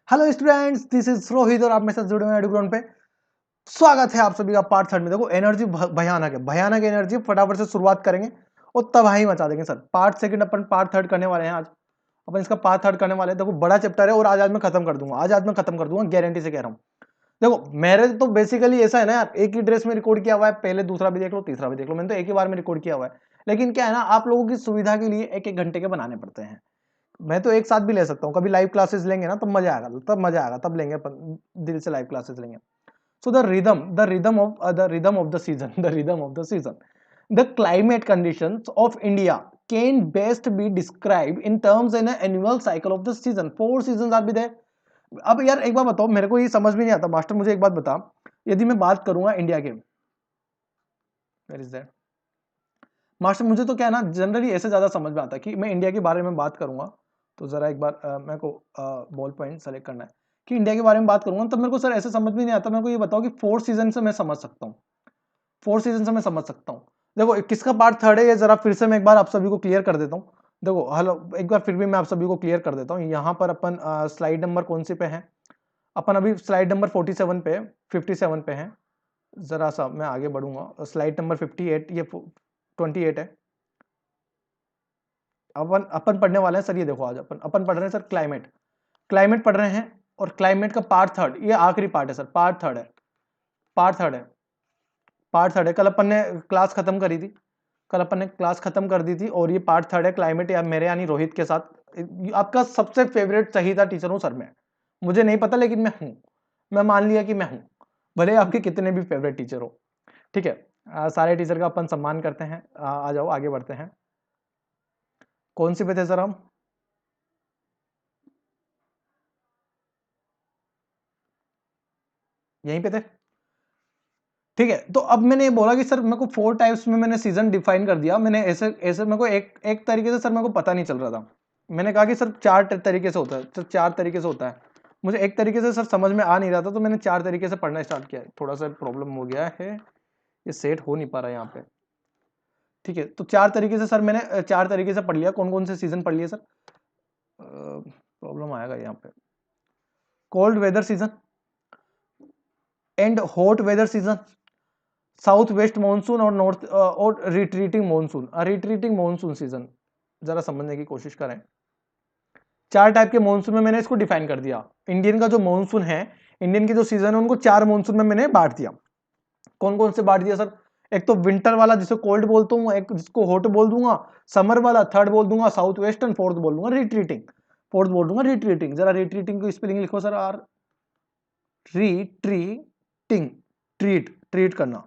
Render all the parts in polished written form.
Hello students, this is Rohit और आप मेरे साथ जुड़े हुए हैं एडुग्राउंड पे। स्वागत है आप सभी का पार्ट थर्ड में। देखो एनर्जी भयानक है, भयानक एनर्जी। फटाफट से शुरुआत करेंगे और तबाही मचा देंगे सर। पार्ट सेकंड अपन पार्ट थर्ड करने वाले हैं आज। अपन इसका पार्ट थर्ड करने वाले हैं। देखो बड़ा चैप्टर है और आज मैं खत्म कर दूंगा। आज मैं खत्म कर दूंगा, गारंटी से कह रहा हूँ। देखो मेरे तो बेसिकली ऐसा है ना यार, एक ही ड्रेस में रिकॉर्ड किया हुआ है। पहले दूसरा भी देख लो, तीसरा भी देख लो। मैंने तो एक ही बार में रिकॉर्ड किया हुआ है। लेकिन क्या है ना, आप लोगों की सुविधा के लिए एक एक घंटे के बनाने पड़ते हैं। मैं तो एक साथ भी ले सकता हूँ। कभी लाइव क्लासेस लेंगे ना तब मजा आएगा, तब लेंगे अपन, दिल से लाइव क्लासेस लेंगे। So the climate conditions of India can best be describe in terms in annual cycle of the season. 4 season are be there. अब यार एक बात बताओ, मेरे को ये समझ में नहीं आता मास्टर, मुझे एक बात बता। यदि मैं बात करूंगा इंडिया के, वेयर इज दैट मास्टर, मुझे तो क्या है ना, जनरली ऐसे ज्यादा समझ में आता है कि मैं इंडिया के बारे में बात करूंगा तो जरा एक बार मेरे को बॉल पॉइंट सेलेक्ट करना है कि इंडिया के बारे में बात करूंगा। तब मेरे को सर ऐसे समझ में नहीं आता। मेरे को ये बताओ कि 4 सीजन से मैं समझ सकता हूँ, 4 सीजन से मैं समझ सकता हूँ। देखो किसका पार्ट थर्ड है ये जरा फिर से मैं एक बार आप सभी को क्लियर कर देता हूँ। देखो हेलो, एक बार फिर भी मैं आप सभी को क्लियर कर देता हूँ। यहाँ पर अपन स्लाइड नंबर कौन सी पे है? अपन अभी स्लाइड नंबर 47 पे, 57 पे है। जरा सा मैं आगे बढ़ूंगा। स्लाइड नंबर 58, ये 28 है। अपन पढ़ने वाले हैं सर। ये देखो आज अपन पढ़ रहे हैं सर क्लाइमेट। क्लाइमेट पढ़ रहे हैं और क्लाइमेट का पार्ट थर्ड, ये आखिरी पार्ट है सर। पार्ट थर्ड है, पार्ट थर्ड है, पार्ट थर्ड है। कल अपन ने क्लास खत्म करी थी, कल अपन ने क्लास खत्म कर दी थी और ये पार्ट थर्ड है क्लाइमेट। या मेरे यानी रोहित के साथ आपका सबसे फेवरेट चहीता टीचर हूं सर मैं। मुझे नहीं पता लेकिन मैं हूं। मैं मान लिया कि मैं हूं, भले आपके कितने भी फेवरेट टीचर हो। ठीक है, सारे टीचर का अपन सम्मान करते हैं। आ जाओ आगे बढ़ते हैं। कौन सी पे थे सर हम? यहीं पे थे। ठीक है, तो अब मैंने ये बोला कि सर मेरे को 4 टाइप्स में मैंने सीजन डिफाइन कर दिया। मैंने ऐसे ऐसे मेरे को एक एक तरीके से सर मेरे को पता नहीं चल रहा था। मैंने कहा कि सर 4 तरीके से होता है, सर 4 तरीके से होता है। मुझे एक तरीके से सर समझ में आ नहीं रहा था, तो मैंने 4 तरीके से पढ़ना स्टार्ट किया। थोड़ा सा प्रॉब्लम हो गया है, ये सेट हो नहीं पा रहा है यहाँ पे। ठीक है, तो 4 तरीके से सर मैंने 4 तरीके से पढ़ लिया। कौन कौन से सीजन पढ़ लिए सर? प्रॉब्लम आएगा यहाँ पे। Cold weather season and hot weather season, south west monsoon और नॉर्थ और retreating monsoon. Retreating monsoon season जरा समझने की कोशिश करें। 4 टाइप के मानसून में मैंने इसको डिफाइन कर दिया। इंडियन का जो मानसून है, इंडियन के जो सीजन है, उनको 4 मानसून में मैंने बांट दिया। कौन कौन से बांट दिया सर? एक तो विंटर वाला जिसे कोल्ड बोलता हूँ, एक जिसको हॉट बोल दूंगा, समर वाला थर्ड बोल दूंगा, साउथ वेस्टर्न फोर्थ बोल दूंगा, रिट्रीटिंग फोर्थ बोल दूंगा, रिट्रीटिंग। जरा रिट्रीटिंग को स्पेलिंग लिखो sir. R retreating, treat, treat करना।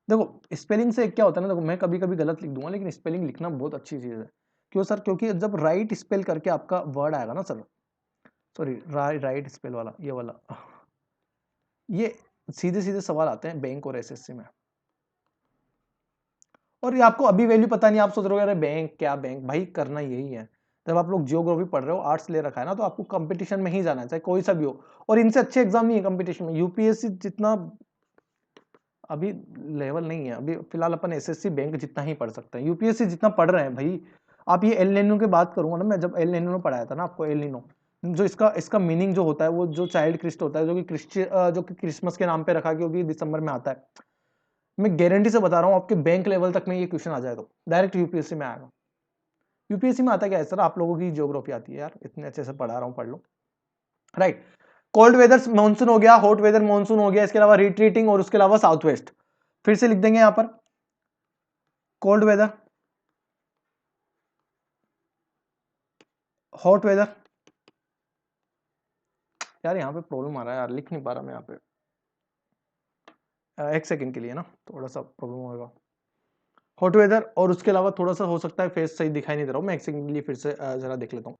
देखो स्पेलिंग से क्या होता है ना, देखो मैं कभी कभी गलत लिख दूंगा लेकिन स्पेलिंग लिखना बहुत अच्छी चीज है। क्यों सर? क्योंकि जब राइट स्पेल करके आपका वर्ड आएगा ना सर, सॉरी राइट स्पेल वाला, ये वाला, ये सीधे सीधे सवाल आते हैं बैंक और एसएससी में। और ये आपको अभी वैल्यू पता नहीं, आप सोच रहे हो अरे बैंक क्या, बैंक भाई करना यही है। जब आप लोग जियोग्राफी पढ़ रहे हो, आर्ट्स ले रखा है ना, तो आपको कंपटीशन में ही जाना है, चाहे कोई सा भी हो। और इनसे अच्छे एग्जाम नहीं है कंपटीशन में। यूपीएससी जितना अभी लेवल नहीं है। अभी फिलहाल अपन एसएससी बैंक जितना ही पढ़ सकते हैं, यूपीएससी जितना पढ़ रहे हैं भाई। आप ये एल नीनो की बात करूंगा ना, मैं जब एल नीनो पढ़ाया था ना आपको, एल नीनो जो इसका इसका मीनिंग जो होता है, वो जो चाइल्ड क्रिस्ट होता है, जो कि क्रिसमस के नाम पे रखा, क्योंकि दिसंबर में आता है। मैं गारंटी से बता रहा हूँ, आपके बैंक लेवल तक में ये क्वेश्चन आ जाए तो डायरेक्ट यूपीएससी में आएगा। यूपीएससी में आता क्या है सर? आप लोगों की ज्योग्राफी आती है यार, इतने अच्छे से पढ़ा रहा हूँ, पढ़ लो। राइट, कोल्ड वेदर मानसून हो गया, हॉट वेदर मानसून हो गया, इसके अलावा रिट्रीटिंग और उसके अलावा साउथ वेस्ट। फिर से लिख देंगे यहां पर कोल्ड वेदर, हॉट वेदर। यार यहाँ पे प्रॉब्लम आ रहा है यार, लिख नहीं पा रहा मैं यहाँ पे। एक सेकंड के लिए ना थोड़ा सा प्रॉब्लम होगा। हॉट वेदर और उसके अलावा थोड़ा सा हो सकता है फेस सही दिखाई नहीं दे रहा हूँ, मैं एक सेकंड के लिए फिर से जरा देख लेता हूँ।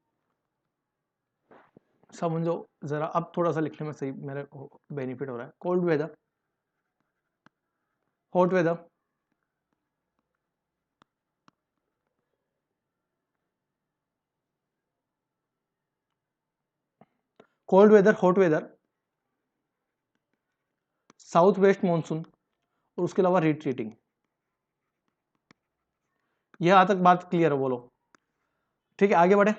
समझो जरा, अब थोड़ा सा लिखने में सही मेरे बेनिफिट हो रहा है। Cold weather, hot weather, cold weather, hot weather, south west monsoon और उसके अलावा रिट्रीटिंग। यह आज तक बात क्लियर है? बोलो। ठीक है, आगे बढ़े।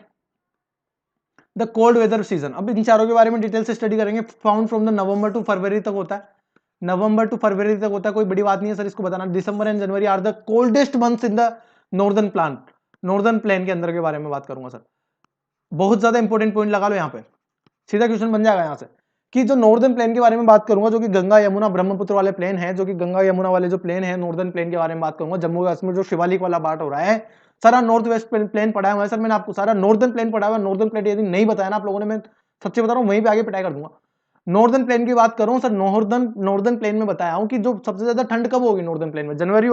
द कोल्ड वेदर सीजन, अब इन चारों के बारे में डिटेल से स्टडी करेंगे। Found from the November to February तक होता है, नवंबर टू फरवरी तक होता है, कोई बड़ी बात नहीं है सर इसको बताना। December and January are the coldest months in the northern plan, northern plain के अंदर के बारे में बात करूंगा सर। बहुत ज्यादा इंपॉर्टेंट पॉइंट लगा लो यहाँ पे, सीधा क्वेश्चन बन जाएगा यहाँ से कि जो नॉर्दर्न प्लेन के बारे में बात करूंगा, जो कि गंगा यमुना ब्रह्मपुत्र वाले प्लेन है, जो कि गंगा यमुना वाले जो प्लेन है, नॉर्दर्न प्लेन के बारे में बात करूंगा। जम्मू कश्मीर जो शिवालिक वाला पार्ट हो रहा है, सारा नॉर्थ वेस्ट प्लेन पढ़ाया हुआ है सर मैंने आपको, सारा नॉर्दर्न प्लेन पढ़ा हुआ है। नॉर्दर्न प्लेन यदि नहीं बताया ना आप लोगों ने, मैं सच्चे बता रहा हूँ वहीं पे आगे पिटाई कर दूंगा। नॉर्दर्न प्लेन की बात करूं सर, नॉर्दर्न प्लेन में बताया हूं कि जो सबसे ज्यादा ठंड कब होगी नॉर्दर्न प्लेन में, जनवरी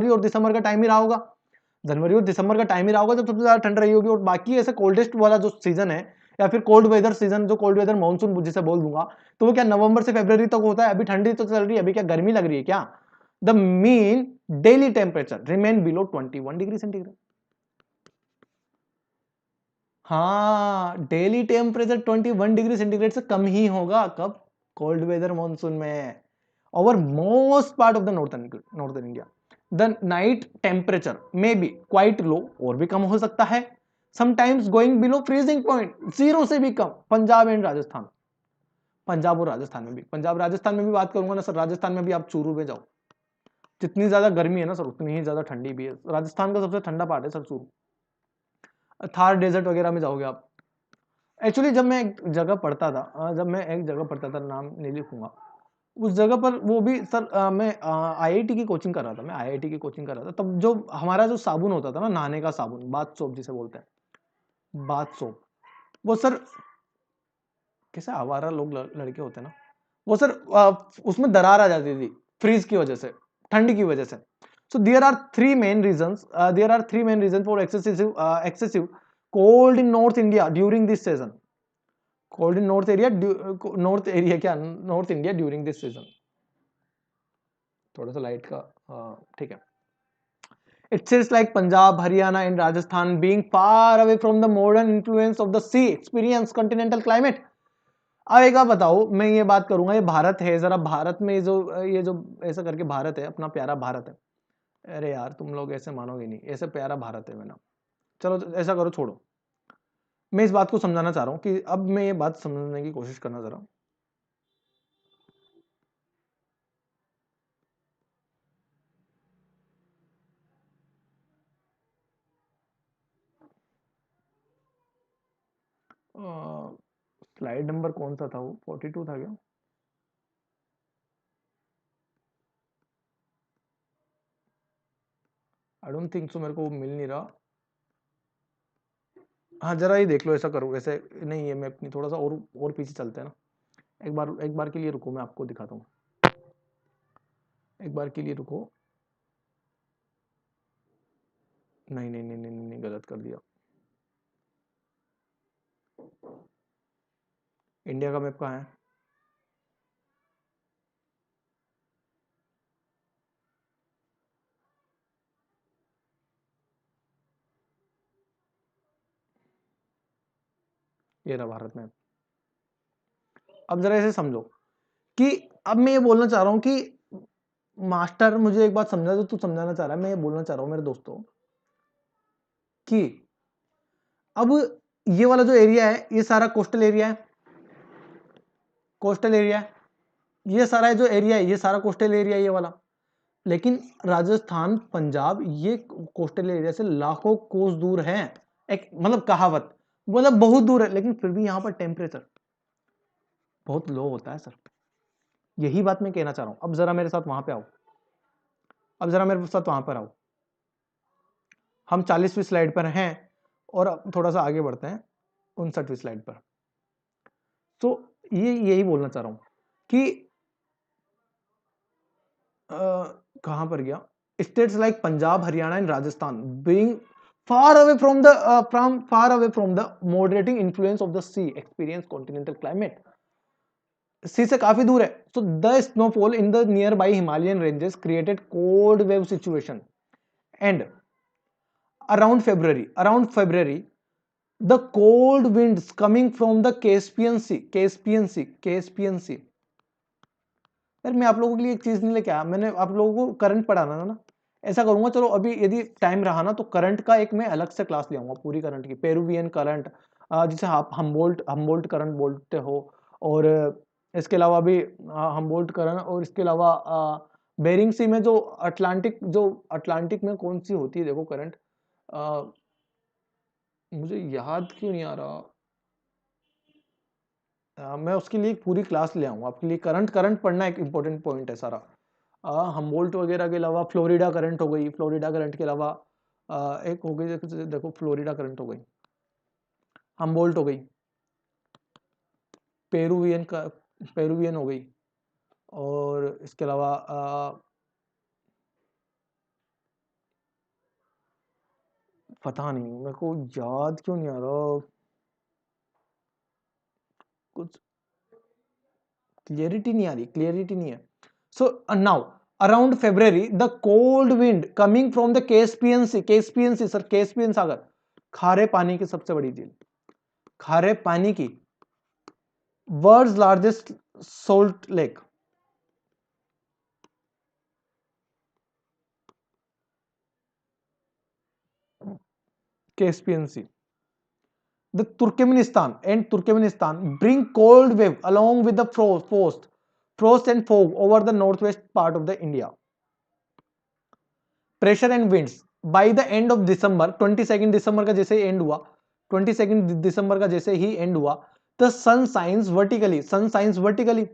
और दिसंबर का टाइम ही रहा होगा, जनवरी और दिसंबर का टाइम ही रहा होगा जब सबसे ज्यादा ठंड रही होगी। और बाकी ऐसे कोल्डेस्ट वाला जो सीजन है या फिर कोल्ड वेदर सीजन, जो कोल्ड वेदर मानसून जिसे बोल दूंगा, तो वो क्या नवंबर से फरवरी तक होता है। अभी ठंडी तो चल रही है, अभी क्या गर्मी लग रही है क्या? The mean daily temperature remain below 21 degree centigrade. हाँ, डेली टेम्परेचर 21 डिग्री सेंटीग्रेड से कम ही होगा, कब? कोल्ड वेदर मानसून में, over most part of the northern India. The night temperature may be quite low, और भी कम हो सकता है, sometimes going below freezing point, 0 से भी कम। पंजाब एंड राजस्थान, पंजाब और राजस्थान में भी, पंजाब राजस्थान में भी बात करूंगा ना सर। राजस्थान में भी आप चूरू में जाओ, जितनी ज्यादा गर्मी है ना सर उतनी ही ज्यादा ठंडी भी है। राजस्थान का सबसे ठंडा पार्ट है सर चूरू। थार डेजर्ट वगैरह में जाओगे आप। एक्चुअली जब मैं एक जगह पढ़ता था, नाम नहीं लिखूंगा, उस जगह पर वो भी सर, मैं आईआईटी की कोचिंग कर रहा था, तब जो हमारा जो साबुन होता था ना, नहाने का साबुन, बाथ सोप जिसे बोलते हैं, बाथ सोप, वो सर कैसे आवारा लोग लड़के होते हैं ना, वो सर उसमें दरार आ जाती थी फ्रीज की वजह से, ठंड की वजह से। So there are three main region for excessive cold in north India during this season. Cold in north India during this season. थोड़ा सा लाइट का, ठीक है। It says like Punjab, Haryana and Rajasthan being far away from the modern influence of the sea experience continental climate। अब एक बात बताओ, मैं ये बात करूंगा, ये भारत है, जरा भारत में ये जो ऐसा करके भारत है, अपना प्यारा भारत है। अरे यार तुम लोग ऐसे मानोगे नहीं, ऐसे प्यारा भारत है मेरा। चलो तो ऐसा करो, छोड़ो, मैं इस बात को समझाना चाह रहा हूँ कि अब मैं ये बात समझने की कोशिश करना चाह रहा हूँ। स्लाइड नंबर कौन सा था वो, 42 था क्या? आई डोंट थिंक सो, मेरे को वो मिल नहीं रहा। हाँ जरा ये देख लो, ऐसा करो, ऐसे नहीं है, मैं अपनी थोड़ा सा और पीछे चलते हैं ना। एक बार के लिए रुको, मैं आपको दिखाता हूँ, एक बार के लिए रुको। नहीं नहीं नहीं नहीं नहीं, गलत कर दिया। इंडिया का मैप कहाँ है? ये रहा भारत मैप। अब जरा ऐसे समझो कि अब मैं ये बोलना चाह रहा हूं कि मास्टर मुझे एक बात समझा, जो तू समझाना चाह रहा है, मैं ये बोलना चाह रहा हूं मेरे दोस्तों कि अब ये वाला जो एरिया है, ये सारा कोस्टल एरिया है, कोस्टल एरिया है, ये सारा जो एरिया है, ये सारा कोस्टल एरिया है ये वाला। लेकिन राजस्थान, पंजाब, ये कोस्टल एरिया से लाखों कोस दूर है। एक मतलब कहावत, मतलब बहुत दूर है, लेकिन फिर भी यहां पर टेम्परेचर बहुत लो होता है सर। यही बात मैं कहना चाह रहा हूं। अब जरा मेरे साथ वहां पे आओ, अब जरा मेरे साथ वहां पर आओ। हम 40वीं स्लाइड पर हैं और अब थोड़ा सा आगे बढ़ते हैं 59वीं स्लाइड पर। तो ये यही बोलना चाह रहा हूं कि कहां पर गया, states like Punjab, Haryana and Rajasthan being far away from the moderating influence of the sea experience continental climate। सी से काफी दूर है, so the snowfall in the nearby Himalayan ranges created cold wave situation and around February the cold winds coming from the Caspian Sea। यार मैं आप लोगों के लिए एक चीज नहीं लेके आया, मैंने आप लोगों को करंट पढ़ाना है ना। ऐसा करूंगा, चलो अभी यदि टाइम रहा ना तो करंट का एक मैं अलग से क्लास ले आऊंगा, पूरी करंट की, पेरुवियन करंट, जिसे आप हमबोल्ट करंट बोलते हो, और इसके अलावा भी हमबोल्ट करंट, और इसके अलावा बेरिंग सी में जो अटलांटिक में कौन सी होती है देखो करंट, मुझे याद क्यों नहीं आ रहा। मैं उसके लिए एक पूरी क्लास ले आऊंगा आपके लिए। करंट करंट पढ़ना एक इंपॉर्टेंट पॉइंट है सारा। हमबोल्ट वगैरह के अलावा फ्लोरिडा करंट हो गई, फ्लोरिडा करंट के अलावा एक हो गई, देखो फ्लोरिडा करंट हो गई, हमबोल्ट हो गई, पेरुवियन हो गई, और इसके अलावा पता नहीं मेरे को याद क्यों नहीं आ रहा, कुछ क्लियरिटी नहीं आ रही, क्लियरिटी नहीं है। So now around February the cold wind coming from the Caspian Sea sir, Caspian सागर, खारे पानी की सबसे बड़ी झील, खारे पानी की world's largest salt lake, Caspian Sea. The Turkmenistan bring cold wave along with the frost and fog over the northwest part of the India. Pressure and winds by the end of December, 22nd दिसंबर का जैसे and हुआ, 22nd दिसंबर का जैसे ही and हुआ, the sun shines vertically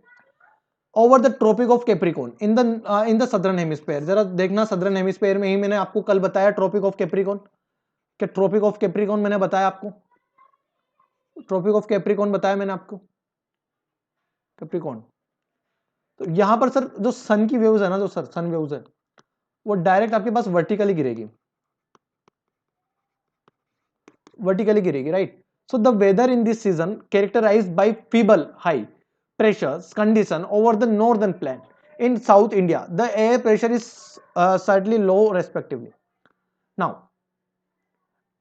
over the tropic of Capricorn in the southern hemisphere. जरा देखना southern hemisphere में ही मैंने आपको कल बताया ट्रॉपिक ऑफ कैप्रिकॉन, कि ट्रॉपिक ऑफ कैप्रिकॉन मैंने बताया आपको, ट्रॉपिक ऑफ कैप्रिकॉन बताया मैंने आपको, कैप्रिकॉन। तो यहां पर सर जो सन की वेव्स है ना, जो सर सन वेव्स है वो डायरेक्ट आपके पास वर्टिकली गिरेगी, right. So the weather in this season characterized by feeble high pressures condition over the northern plain in south India, the air pressure is certainly low respectively. Now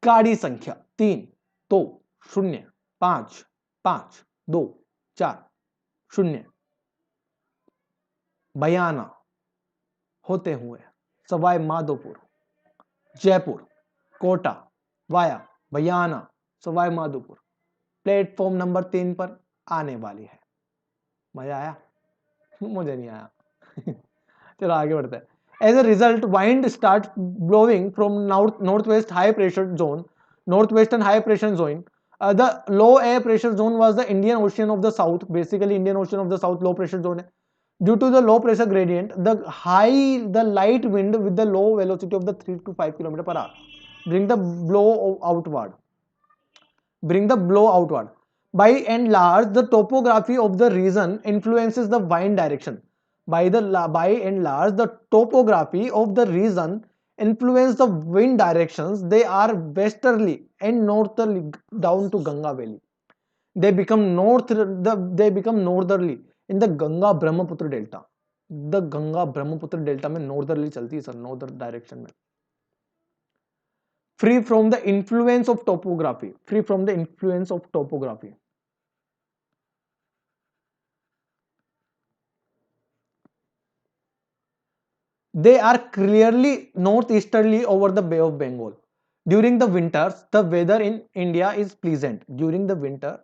गाड़ी संख्या 3, 2, 0, 5, 5, 2, 4, 0 बयाना होते हुए Sawai Madhopur, Jaipur, Kota via बयाना, Sawai Madhopur platform number 3 पर आने वाली है। मजा आया? मुझे नहीं आया। चलो आगे बढ़ते हैं। As a result wind start blowing from northwest high pressure zone, northwestern high pressure zone. The low air pressure zone was the Indian ocean of the south, basically Indian ocean of the south low pressure zone है। Due to the low pressure gradient, the light wind with the low velocity of the 3 to 5 km per hour bring the blow outward. By and large, the topography of the region influences the wind direction. By and large, the topography of the region influence the wind directions. They are westerly and northerly down to Ganga Valley. They become northerly in the Ganga Brahmaputra delta. The Ganga Brahmaputra delta में northerly चलती है sir, northern direction में. Free from the influence of topography. They are clearly northeasterly over the Bay of Bengal. During the winters, the weather in India is pleasant. During the winter,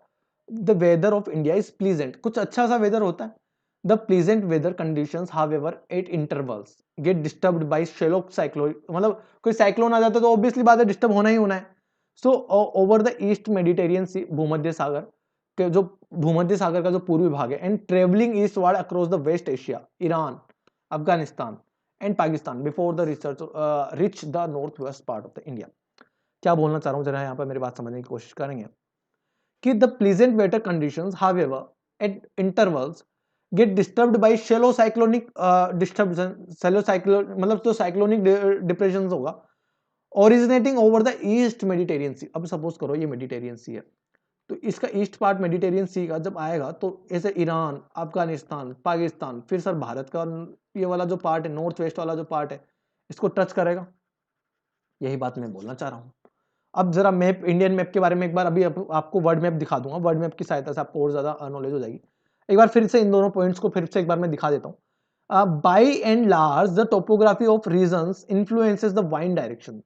the weather of India is pleasant. कुछ अच्छा सा weather होता है. The pleasant weather conditions, however, at intervals get disturbed by shallow cyclone. मतलब कोई cyclone आ जाता है तो obviously बात है disturb होना ही होना है. So over the East Mediterranean Sea, भूमध्य सागर के जो भूमध्य सागर का जो पूर्वी भाग है, and traveling eastward across the West Asia, Iran, Afghanistan and Pakistan before the reach the northwest part of the India. क्या बोलना चाह रहा हूँ जरा यहाँ पर मेरी बात समझने की कोशिश करेंगे कि the pleasant weather conditions, however, at intervals get disturbed by shallow cyclonic मतलब जो cyclonic depressions होगा originating over the East Mediterranean Sea. अब सपोज करो ये मेडिटेरियन सी है, तो इसका ईस्ट पार्ट मेडिटेरियन सी का जब आएगा तो ऐसे ईरान, अफगानिस्तान, पाकिस्तान, फिर सर भारत का ये वाला जो पार्ट है, नॉर्थ वेस्ट वाला जो पार्ट है, इसको टच करेगा। यही बात मैं बोलना चाह रहा हूँ। अब जरा मैप, इंडियन मैप के बारे में एक बार अभी आपको वर्ड मैप दिखा दूंगा, वर्ड मैप की सहायता से आपको और ज्यादा नॉलेज हो जाएगी। एक बार फिर से इन दोनों पॉइंट्स को फिर से एक बार मैं दिखा देता हूँ। By and large, the topography of regions influences the wind direction.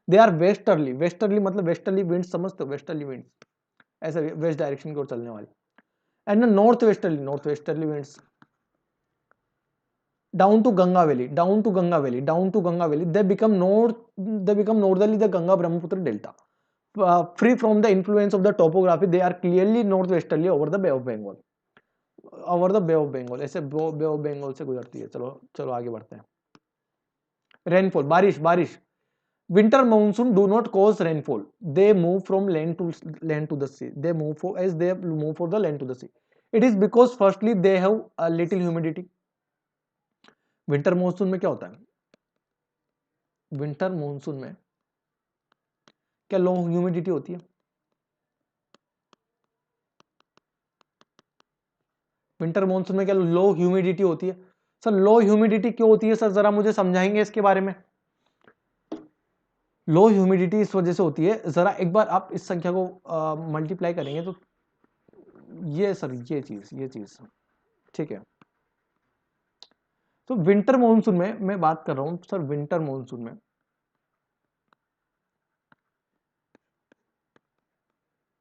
They are westerly, westerly मतलब वेस्टर्ली विंड समझते हो, वेस्टर्ली विंड ऐसे वेस्ट डायरेक्शन की ओर चलने वाली, and north westerly, north westerly winds down to Ganga Valley, down to Ganga Valley, down to Ganga Valley, they become northerly the Ganga Brahmaputra delta. Free from the influence of the topography, they are clearly northwesterly over the Bay of Bengal. Over the Bay of Bengal, ऐसे Bay of Bengal से गुजरती है. चलो चलो आगे बढ़ते हैं. Rainfall, बारिश बारिश. Winter monsoon do not cause rainfall. They move from land to the sea. They move for the land to the sea. It is because firstly they have a little humidity. Winter monsoon में क्या होता है? Winter monsoon में क्या लो humidity होती है? Winter monsoon में क्या लो ह्यूमिडिटी होती है? सर लो ह्यूमिडिटी क्यों होती है सर, जरा मुझे समझाएंगे इसके बारे में. लो ह्यूमिडिटी इस वजह से होती है, जरा एक बार आप इस संख्या को मल्टीप्लाई करेंगे तो ये सर ये चीज ठीक है. तो विंटर मॉनसून में मैं बात कर रहा हूं सर, विंटर मॉनसून में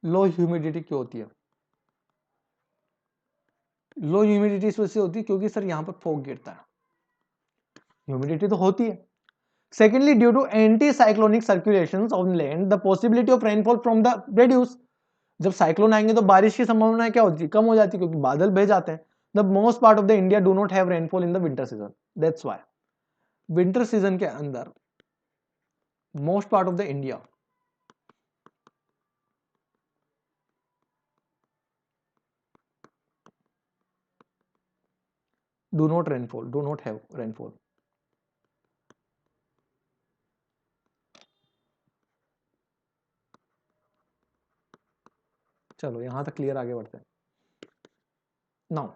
लो ह्यूमिडिटी क्यों होती है? लो ह्यूमिडिटी इस वजह से होती है क्योंकि सर यहां पर फॉग गिरता है. ह्यूमिडिटी तो होती है. Secondly due to anti cyclonic circulation on land the possibility of rainfall from the reduce. जब साइक्लोन आएंगे तो बारिश की संभावना क्या होती है? कम हो जाती है क्योंकि बादल बह जाते हैं. The most part of the India do not have rainfall in the winter season. That's why winter season के अंदर most part of the India do not have rainfall. चलो यहां तक क्लियर, आगे बढ़ते हैं. नाउ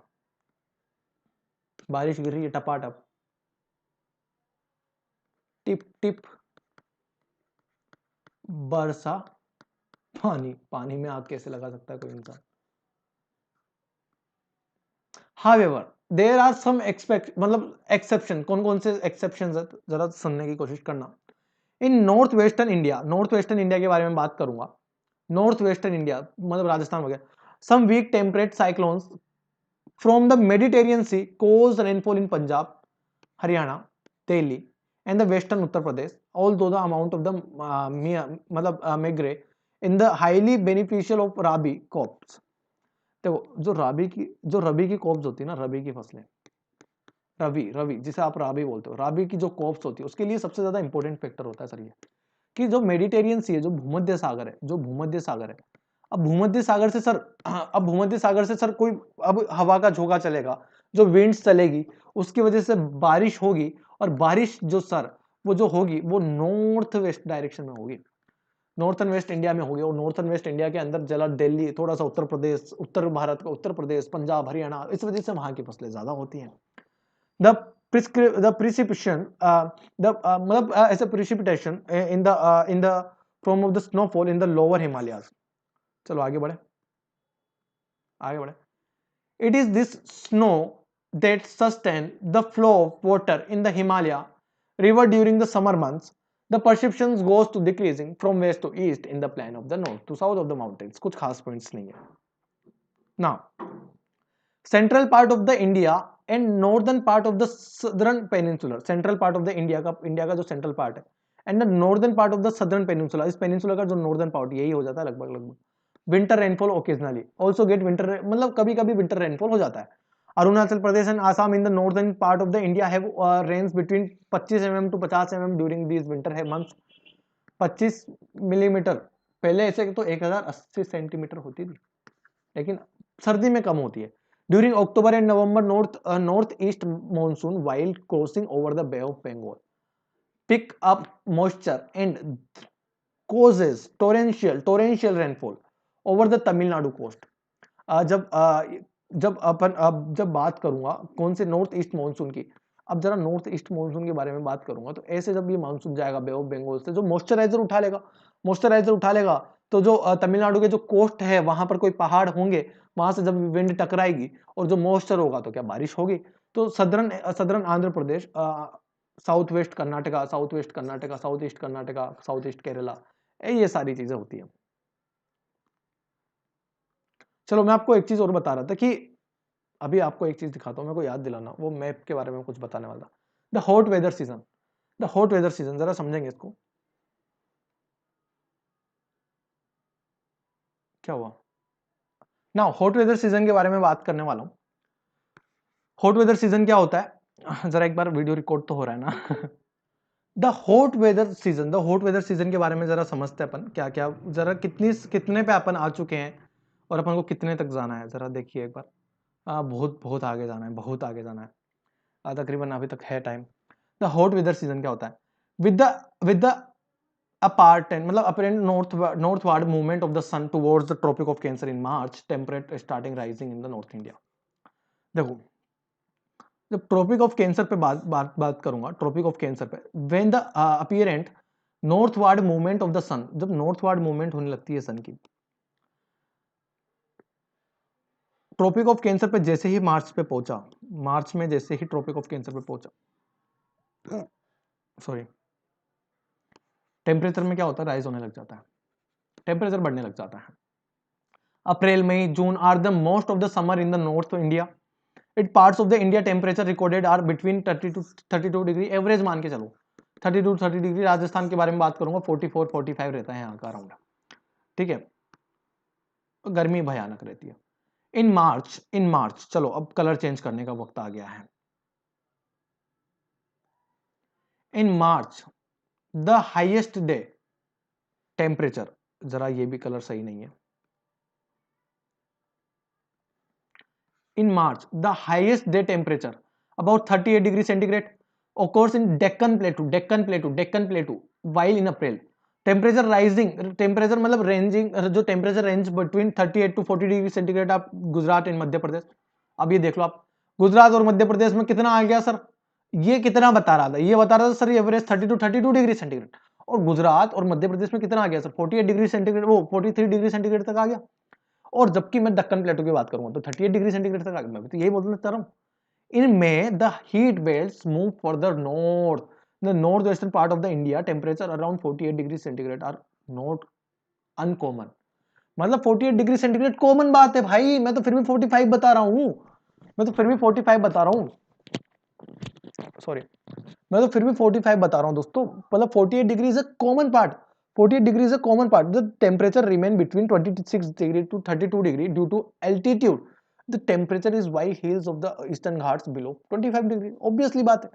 बारिश गिर रही है टपाटप, टिप टिप बरसा पानी. पानी में आग कैसे लगा सकता है कोई इंसान? However, there are some मतलब एक्सेप्शन. कौन कौन से एक्सेप्शन है जरा सुनने की कोशिश करना. In north western India, north western India के बारे में बात करूंगा. नॉर्थ वेस्टर्न इंडिया मतलब राजस्थान हो गया. Some weak temperate cyclones from the Mediterranean Sea cause rainfall in Punjab, Haryana, Delhi and the western Uttar Pradesh. Although the amount of the मतलब meagre in the highly beneficial of rabi crops. देखो जो रबी की क्रॉप्स होती है ना, रबी की फसलें, रबी जिसे आप राबी बोलते हो, राबी की जो क्रॉप्स होती है उसके लिए सबसे ज्यादा इंपॉर्टेंट फैक्टर होता है सर ये कि जो मेडिटेरियन सी है, जो भूमध्य सागर है, अब भूमध्य सागर से सर कोई अब हवा का झोंका चलेगा, जो विंड्स चलेगी, उसकी वजह से बारिश होगी. और बारिश जो सर वो जो होगी वो नॉर्थ वेस्ट डायरेक्शन में होगी, नॉर्थन वेस्ट इंडिया में होगी. और नॉर्थन वेस्ट इंडिया के अंदर जला दिल्ली, थोड़ा सा उत्तर प्रदेश, उत्तर भारत का उत्तर प्रदेश, पंजाब, हरियाणा, इस वजह से वहां की फसलें ज्यादा होती हैं. द precipitation मतलब as a precipitation in the form of the snowfall in the lower Himalayas. चलो आगे बढ़े. It is this snow that sustain the flow of water in the Himalaya river during the summer months. The perceptions goes to decreasing from west to east in the plane of the north to south of the mountains. कुछ खास points नहीं है. Now, central part of the India and northern part of the southern peninsular. Central part of the India का जो central part है, and the northern part of the southern peninsula. इस peninsula का जो northern part यही हो जाता है लगभग. Winter rainfall occasionally. Also get winter मतलब कभी-कभी winter rainfall हो जाता है. Arunachal Pradesh and Assam in the northern part of the India have rains between 25 mm to 50 mm during these winter months. 25 millimetre पहले ऐसे तो 1080 सेंटीमीटर होती थी, लेकिन सर्दी में कम होती है. During October and November, northeast monsoon while crossing over the Bay of Bengal pick up moisture and causes torrential rainfall over the Tamil Nadu coast. जब बात करूंगा कौन से नॉर्थ ईस्ट मानसून की, अब जरा नॉर्थ ईस्ट मानसून के बारे में बात करूंगा तो ऐसे जब ये मानसून जाएगा बे ऑफ बंगाल से, जो मॉइस्चराइजर उठा लेगा तो जो तमिलनाडु के जो कोस्ट है वहां पर कोई पहाड़ होंगे, वहां से जब विंड टकराएगी और जो मॉइस्चर होगा तो क्या बारिश होगी. तो southern Andhra Pradesh south west Karnataka, south west Karnataka, south east Karnataka, south east Kerala, ये सारी चीजें होती है। चलो मैं आपको एक चीज और बता रहा था कि अभी आपको एक चीज दिखाता हूं, मेरे को याद दिलाना, वो मैप के बारे में कुछ बताने वाला। The hot weather season, the hot weather season, जरा समझेंगे इसको। क्या हुआ ना, हॉट वेदर सीजन के बारे में बात करने वाला हूं। हॉट वेदर सीजन क्या होता है, जरा एक बार वीडियो रिकॉर्ड तो हो रहा है ना। The hot weather season, the hot weather season के बारे में जरा समझते हैं अपन, क्या क्या, जरा कितने पे अपन आ चुके हैं और अपन को कितने तक जाना है, जरा देखिए एक बार। बहुत बहुत आगे जाना है, बहुत आगे जाना है, तकरीबन अभी तक है time. The hot weather season क्या होता है, विद द apparent मतलब apparent northward movement of the sun towards the tropic of cancer in March, temperature starting rising in the north India। देखो जब ट्रॉपिक ऑफ कैंसर पे बात करूंगा, Tropic of Cancer पे, when the apparent northward movement of the sun, जब northward movement होने लगती है सन की, ट्रॉपिक ऑफ कैंसर पे जैसे ही मार्च पे पहुंचा, मार्च में जैसे ही ट्रॉपिक ऑफ कैंसर पे पहुंचा, सॉरी, टेम्परेचर में क्या होता है, राइज होने लग जाता है, टेम्परेचर बढ़ने लग जाता है। April May June are the most of the summer in the north India, it parts of the India temperature recorded are between 30 to 32 degree, average मान के चलो 30 डिग्री। राजस्थान के बारे में बात करूंगा 44-45 रहता है यहाँ का अराउंड, ठीक है, गर्मी भयानक रहती है। इन मार्च चलो अब कलर चेंज करने का वक्त आ गया है। इन मार्च द हाईएस्ट डे टेम्परेचर, जरा ये भी कलर सही नहीं है, in March, the highest day temperature about 38 degree centigrade occurs in Deccan Plateau, while in April temperature rising, temperature मतलब ranging, जो temperature range between 38 to 40 degree centigrade, आप गुजरात इन मध्य प्रदेश, अब ये देख लो आप, गुजरात और मध्य प्रदेश में कितना आ गया सर, ये कितना बता रहा था, ये बता रहा था sir average 30 to 32 degree centigrade, और गुजरात और मध्य प्रदेश में कितना आ गया सर 48 डिग्री सेंटीग्रेड, वो 43 डिग्री सेंटीग्रेड तक आ गया। और जबकि मैं दक्कन प्लेटो की बात करूंगा तो 38 डिग्री सेंटीग्रेड तक आ गया, मैं तो यही बोलना चाह रहा हूं। इनमें the heat belts move further north, the north western part of the India temperature around 48 degree centigrade are not uncommon, मतलब 48 डिग्री सेंटीग्रेड कॉमन बात है भाई, मैं तो फिर भी 45 बता रहा हूं, मैं तो फिर भी 45 बता रहा हूं, सॉरी, मैं तो फिर भी 45 बता रहा हूं दोस्तों, मतलब 48 degree is a common part, 48 degree is a common part. The temperature remain between 26 degree to 32 degree due to altitude. The temperature is while hills of the eastern Ghats below 25 degree. Obviously बात है,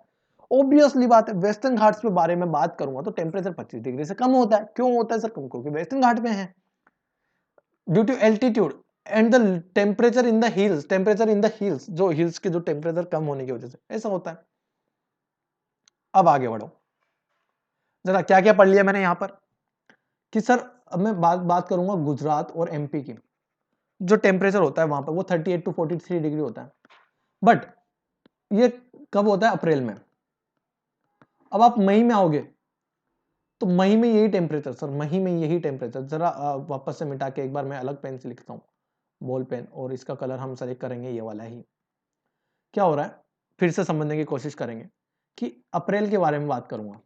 obviously बात है, western Ghats पे बारे में बात करूंगा तो टेम्परेचर 25 डिग्री से कम होता है। क्यों होता है सर? क्योंकि वेस्टर्न घाट में है, due to altitude and the temperature in the hills, temperature in the hills, जो हिल्स के जो टेम्परेचर कम होने की वजह से ऐसा होता है। अब आगे बढ़ो, जरा क्या क्या पढ़ लिया मैंने यहां पर कि सर अब मैं बात करूंगा गुजरात और एमपी की, जो टेम्परेचर होता है वहां पर वो 38 to 43 डिग्री होता है, बट ये कब होता है? अप्रैल में। अब आप मई में आओगे तो मई में यही टेम्परेचर सर, मई में यही टेम्परेचर, जरा वापस से मिटा के एक बार मैं अलग पेन से लिखता हूँ, बॉल पेन, और इसका कलर हम सेलेक्ट करेंगे ये वाला ही। क्या हो रहा है फिर से समझने की कोशिश करेंगे कि अप्रैल के बारे में बात करूंगा।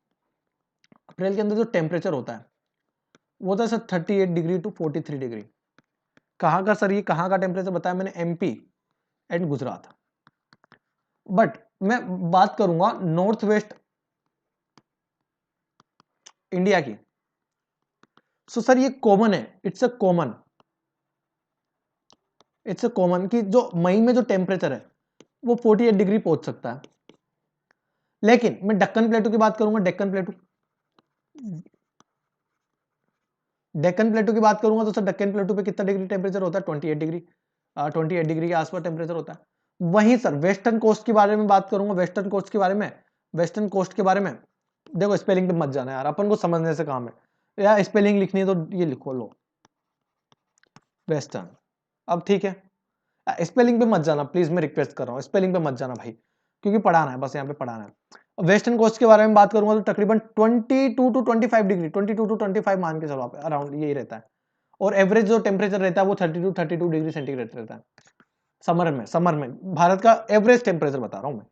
अप्रैल के अंदर जो टेम्परेचर होता है वो होता है सर 38 डिग्री टू 43 डिग्री। कहाँ का सर? ये कहाँ का टेम्परेचर बताया मैंने? MP and Gujarat. बट मैं बात करूंगा नॉर्थ वेस्ट इंडिया की, सो सर ये कॉमन है, it's a common, it's a common कि जो मई में जो टेम्परेचर है वो 48 डिग्री पहुंच सकता है। लेकिन मैं डेक्कन प्लेटू की बात करूंगा, डेक्कन प्लेटू, डेक्कन प्लेटू की बात करूंगा तो सर डेक्कन प्लेटू पे कितना डिग्री टेम्परेचर होता है? 28 डिग्री, 28 डिग्री के आसपास टेम्परेचर होता है। वहीं सर वेस्टर्न कोस्ट के बारे में बात करूंगा, वेस्टर्न कोस्ट के बारे में, वेस्टर्न कोस्ट के बारे में देखो, स्पेलिंग पे मत जाना यार, अपन को समझने से काम है यार, स्पेलिंग लिखनी है तो ये लिखो लो वेस्टर्न। अब ठीक है, स्पेलिंग पे मत जाना प्लीज, मैं रिक्वेस्ट कर रहा हूँ, स्पेलिंग पे मत जाना भाई, क्योंकि पढ़ाना है, बस यहाँ पे पढ़ाना है। वेस्टर्न कोस्ट के बारे में बात करूंगा तो तकरीबन 22 to 25 डिग्री, 22 to 25 मान के चलो आप, अराउंड यही रहता है। और एवरेज जो टेम्परेचर रहता है वो 32 डिग्री सेंटीग्रेड रहता है समर में। समर में भारत का एवरेज टेम्परेचर बता रहा हूं मैं,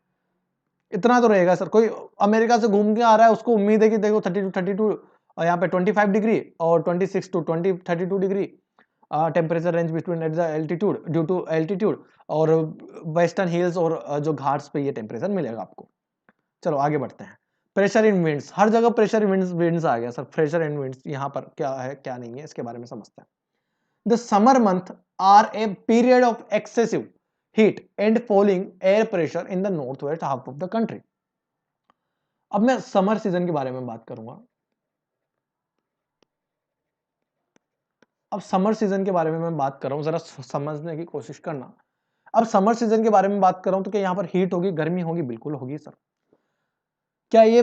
इतना तो रहेगा सर। कोई अमेरिका से घूम के आ रहा है, उसको उम्मीद है कि देखो 32 और यहाँ पे 25 डिग्री और 26 to 32 degree temperature range between at the altitude, due to altitude, और वेस्टर्न हिल्स और जो घाट्स पे ये टेम्परेचर मिलेगा आपको। चलो आगे बढ़ते हैं। प्रेशर इन विंड्स, हर जगह प्रेशर इन विंड्स विंड्स आ गया सर। प्रेशर इन विंड्स यहाँ पर क्या है क्या नहीं है इसके बारे में समझते हैं। The summer month are a period of excessive heat and falling air pressure in the north west half of the country. अब मैं समर सीजन के बारे में बात करूंगा। अब समर सीजन के बारे में मैं बात कर रहा हूं, जरा समझने की कोशिश करना। अब समर सीजन के बारे में बात कर रहा हूं तो क्या यहां पर हीट होगी, गर्मी होगी? बिल्कुल होगी सर। क्या ये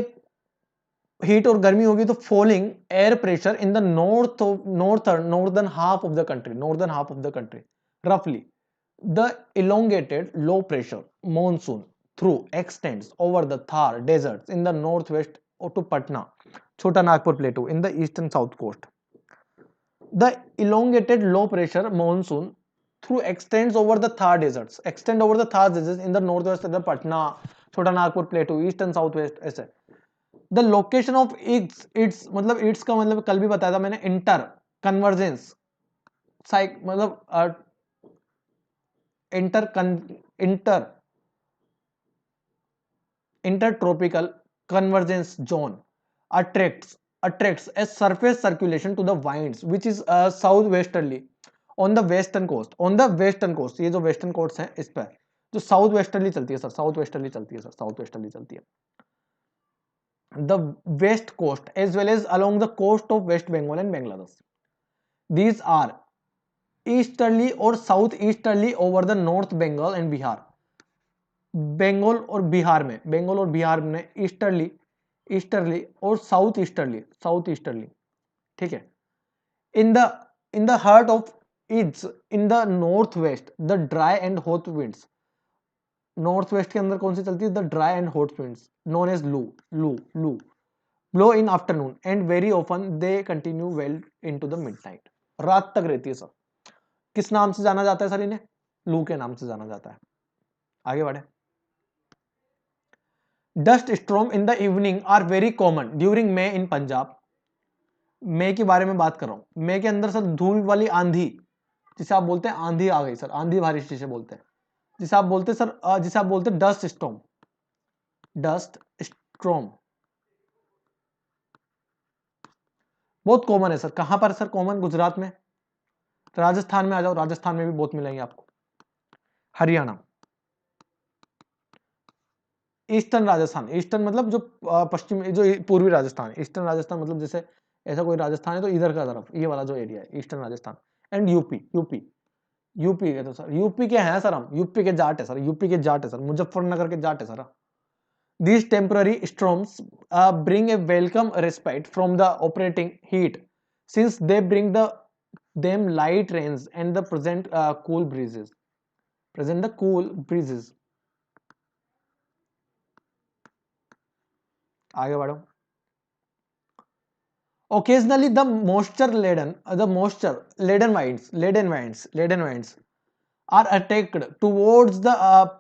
हीट और गर्मी होगी तो falling air pressure in the northern half of the country, northern half of the country, रफली the elongated low pressure monsoon through extends over the Thar deserts in the northwest to Patna, Chota Nagpur plateau in the eastern south coast. The elongated low pressure monsoon through extends over the Thar deserts, extend over the Thar deserts in the northwest of the Patna, Chota Nagpur plateau, eastern southwest ऐसे। The location of its मतलब its का मतलब कल भी बताया था मैंने, inter convergence साइक मतलब inter intertropical convergence zone attracts a surface circulation to the winds which is southwesterly on the western coast, ये जो western coast है इस पर जो साउथ वेस्टर्ली चलती है सर, साउथ वेस्टर्ली चलती है सर, साउथ वेस्टर्ली चलती है। the west coast as well as along the coast of West Bengal and Bangladesh. These are easterly or southeasterly over the North Bengal and Bihar. Bengal और बिहार में, बंगाल और बिहार में easterly और south easterly, ठीक है। In the heart of its in the north west the dry and hot winds, north west के अंदर कौन सी चलती है? The dry and hot winds known as loo blow in afternoon and very often they continue well into the midnight, रात तक रहती है सर। किस नाम से जाना जाता है सर इन्हें? लू के नाम से जाना जाता है। आगे बढ़े। Dust storm in the evening are very common during May in Punjab. May के बारे में बात कर रहा हूं। मे के अंदर सर धूल वाली आंधी, जिसे आप बोलते हैं आंधी आ गई सर, आंधी बारिश जिसे बोलते हैं, जिसे आप बोलते हैं सर, जिसे आप बोलते हैं डस्ट स्टॉर्म, डस्ट स्टॉर्म बहुत कॉमन है सर। कहां पर सर कॉमन? गुजरात में। राजस्थान में आ जाओ, राजस्थान में भी बहुत मिलेंगे आपको। हरियाणा, ईस्टर्न राजस्थान, ईस्टर्न मतलब जो पश्चिमी, जो पूर्वी राजस्थान, ईस्टर्न राजस्थान मतलब जैसे ऐसा कोई राजस्थान है तो इधर का तरफ, ये वाला जो एरिया है ईस्टर्न राजस्थान। एंड यूपी के तो सर, यूपी के हैं सर हम, यूपी के जाट है सर, यूपी के जाट है सर, मुजफ्फरनगर के जाट है sir. These temporary storms bring a welcome respite from the operating heat since they bring them light rains and the cool breezes. Present the cool breezes. आगे बढ़ो। Occasionally the moisture laden winds are attacked towards the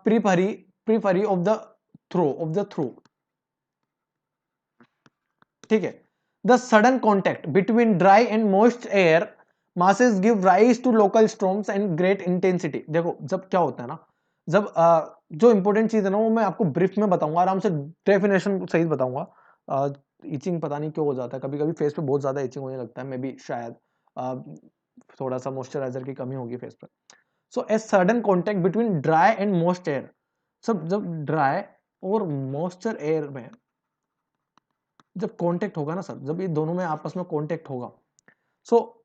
periphery of the through. ठीक है। The sudden contact between dry and moist air masses give rise to local storms and great intensity। देखो जब क्या होता है ना, जब जो इंपॉर्टेंट चीज है ना वो मैं आपको ब्रीफ में बताऊंगा, आराम से डेफिनेशन सहित बताऊंगा। इचिंग पता नहीं क्यों हो जाता है कभी कभी, फेस पे बहुत ज्यादा इचिंग होने लगता है, मे बी शायद थोड़ा सा मॉइस्चराइजर की कमी होगी फेस पे। So a sudden contact between dry and moist air, सब जब ड्राई और मॉइस्चर एयर में जब कांटेक्ट होगा ना सर, जब ये दोनों में आपस में कांटेक्ट होगा, सो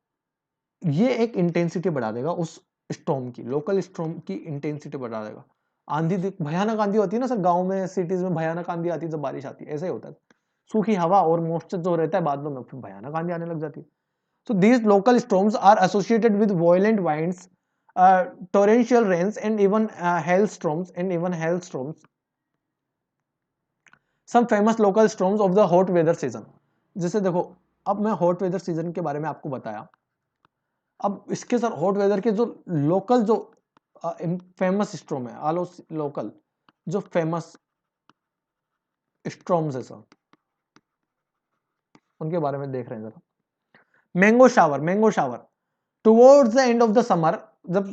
ये एक इंटेंसिटी बढ़ा देगा उस स्टॉर्म की, लोकल स्टॉर्म की इंटेंसिटी बढ़ा देगा। आंधी, भयानक आंधी होती है ना सर, गांव में सिटीज में भयानक आंधी आती है जब बारिश आती है, ऐसा ही होता है। सूखी हवा और मॉइस्चर जो रहता है बादलों में, फिर भयानक आंधी आने लग जाती है। So these local storms are associated with violent winds, torrential rains and even hailstorms. Some famous local storms of the hot weather season. जैसे देखो, अब मैं हॉट वेदर सीजन के बारे में आपको बताया, अब इसके सर हॉट वेदर के जो लोकल जो फेमस स्टॉर्म है, आलो लोकल जो फेमस स्ट्रॉम्स है सर, उनके बारे में देख रहे हैं जरा। Mango shower, mango shower towards the end of the summer, जब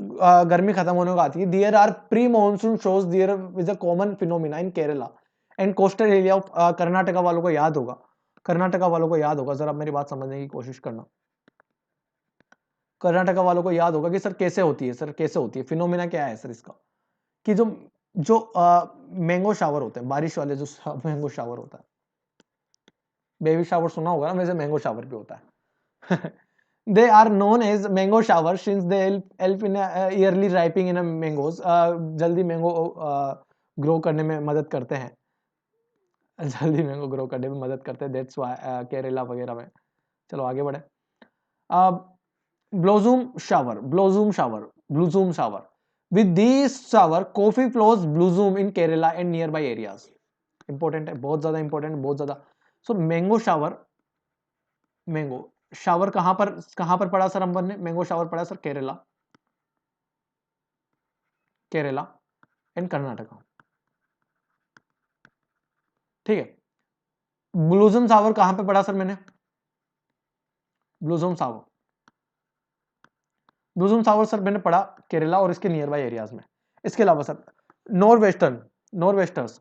गर्मी खत्म होने को आती है, देयर आर प्री मॉनसून शोज, there is a common phenomena in Kerala and coastal area of Karnataka. वालों को याद होगा, कर्नाटका वालों को याद होगा, जरा मेरी बात समझने की कोशिश करना। कर्नाटका वालों को याद होगा कि सर कैसे होती है, सर कैसे होती है, फिनोमिना क्या है सर इसका, कि जो जो मैंगो शावर होते हैं, बारिश वाले जो मैंगो शावर होता है, बेबी शावर सुना होगा ना, वैसे मैंगो शावर भी होता है। They are known as mango shower since they help in yearly ripening in mangoes. जल्दी मैंगो ग्रो करने में मदद करते हैं, जल्दी मैंगो ग्रो करने में मदद करते हैं, दैट्स व्हाई केरला वगैरह में। चलो आगे बढ़े। Blossom shower, blossom shower, blossom shower, with these shower coffee flows blossom in Kerala and nearby areas. Important है, बहुत ज्यादा इंपॉर्टेंट, बहुत ज्यादा। सो मैंगो शावर, मैंगो शावर कहां पर पड़ा सर अंबर ने? मैंगो शावर पड़ा सर केरला, केरला एंड कर्नाटका, ठीक है। ब्लूजम शावर कहां पे पड़ा सर मैंने? ब्लूजम शावर, ब्लूजम शावर सर मैंने पढ़ा केरला और इसके नियर बाई एरियाज में। इसके अलावा sir नॉर्वेस्टर्न, नॉर्वेस्टर्स,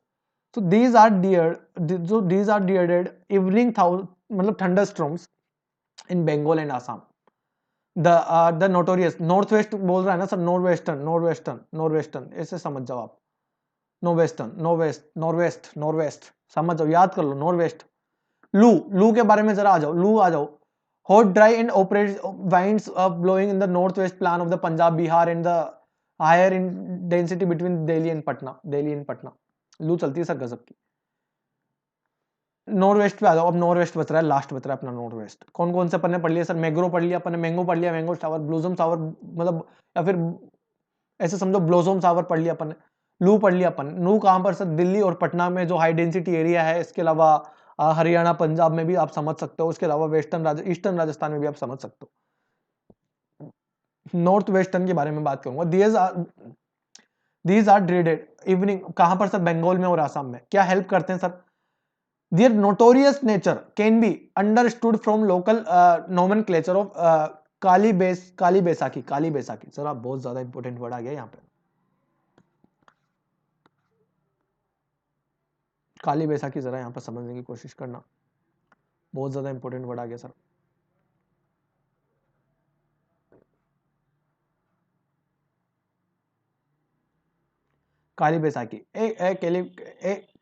so these are dear, so these are dearded evening मतलब thunder storms in Bengal and Assam. The notorious, north west बोल रहा है ना सर, नॉर्वेस्टर्न, नॉर्वेस्टर्न, नॉर्वेस्टर्न, ऐसे समझ जाओ आप, नॉर्वेस्टर्न, नॉर्वेस्ट, नॉर्वेस्ट, नॉर्वेस्ट, समझ जाओ, याद कर लो नॉर्वेस्ट। लू, लू के बारे में जरा आ जाओ, लू आ जाओ। Hot dry and operate winds blowing in the northwest plan of the Punjab, Bihar and the higher in density between Delhi and Patna, Delhi and Patna। लू चलती है सर गजब की। नॉर्थ वेस्ट पे आ जाओ, अब नॉर्थ वेस्ट बच रहा है, लास्ट बच रहा है अपना नॉर्थ वेस्ट। कौन कौन से अपन ने पढ़ लिया सर? मैग्रो पढ़ लिया अपन ने, मैंगो पढ़ लिया, मैंगो शावर, ब्लूजम शावर, मतलब या फिर ऐसे समझो ब्लोसम शावर पढ़ लिया अपन ने, लू पढ़ लिया अपन। लू कहां पर सर? दिल्ली और पटना में जो हाई डेंसिटी एरिया है, इसके अलावा हरियाणा पंजाब में भी आप समझ सकते हो, इसके अलावा ईस्टर्न राजस्थान में भी आप समझ सकते हो। नॉर्थ वेस्टर्न के बारे में बात करूंगा। दीज आर ड्रेडेड इवनिंग, कहां पर सर? बंगाल में और आसाम में। क्या हेल्प करते हैं sir? Their notorious nature can be understood from local nomenclature of Kali Baisakhi, Kali Baisakhi. Sir आप बहुत ज्यादा इंपॉर्टेंट वर्ड आ गया यहाँ पे, काली बैसाखी, जरा यहाँ पर समझने की कोशिश करना, बहुत ज्यादा इंपॉर्टेंट वर्ड आ गया सर। काली बैसाखी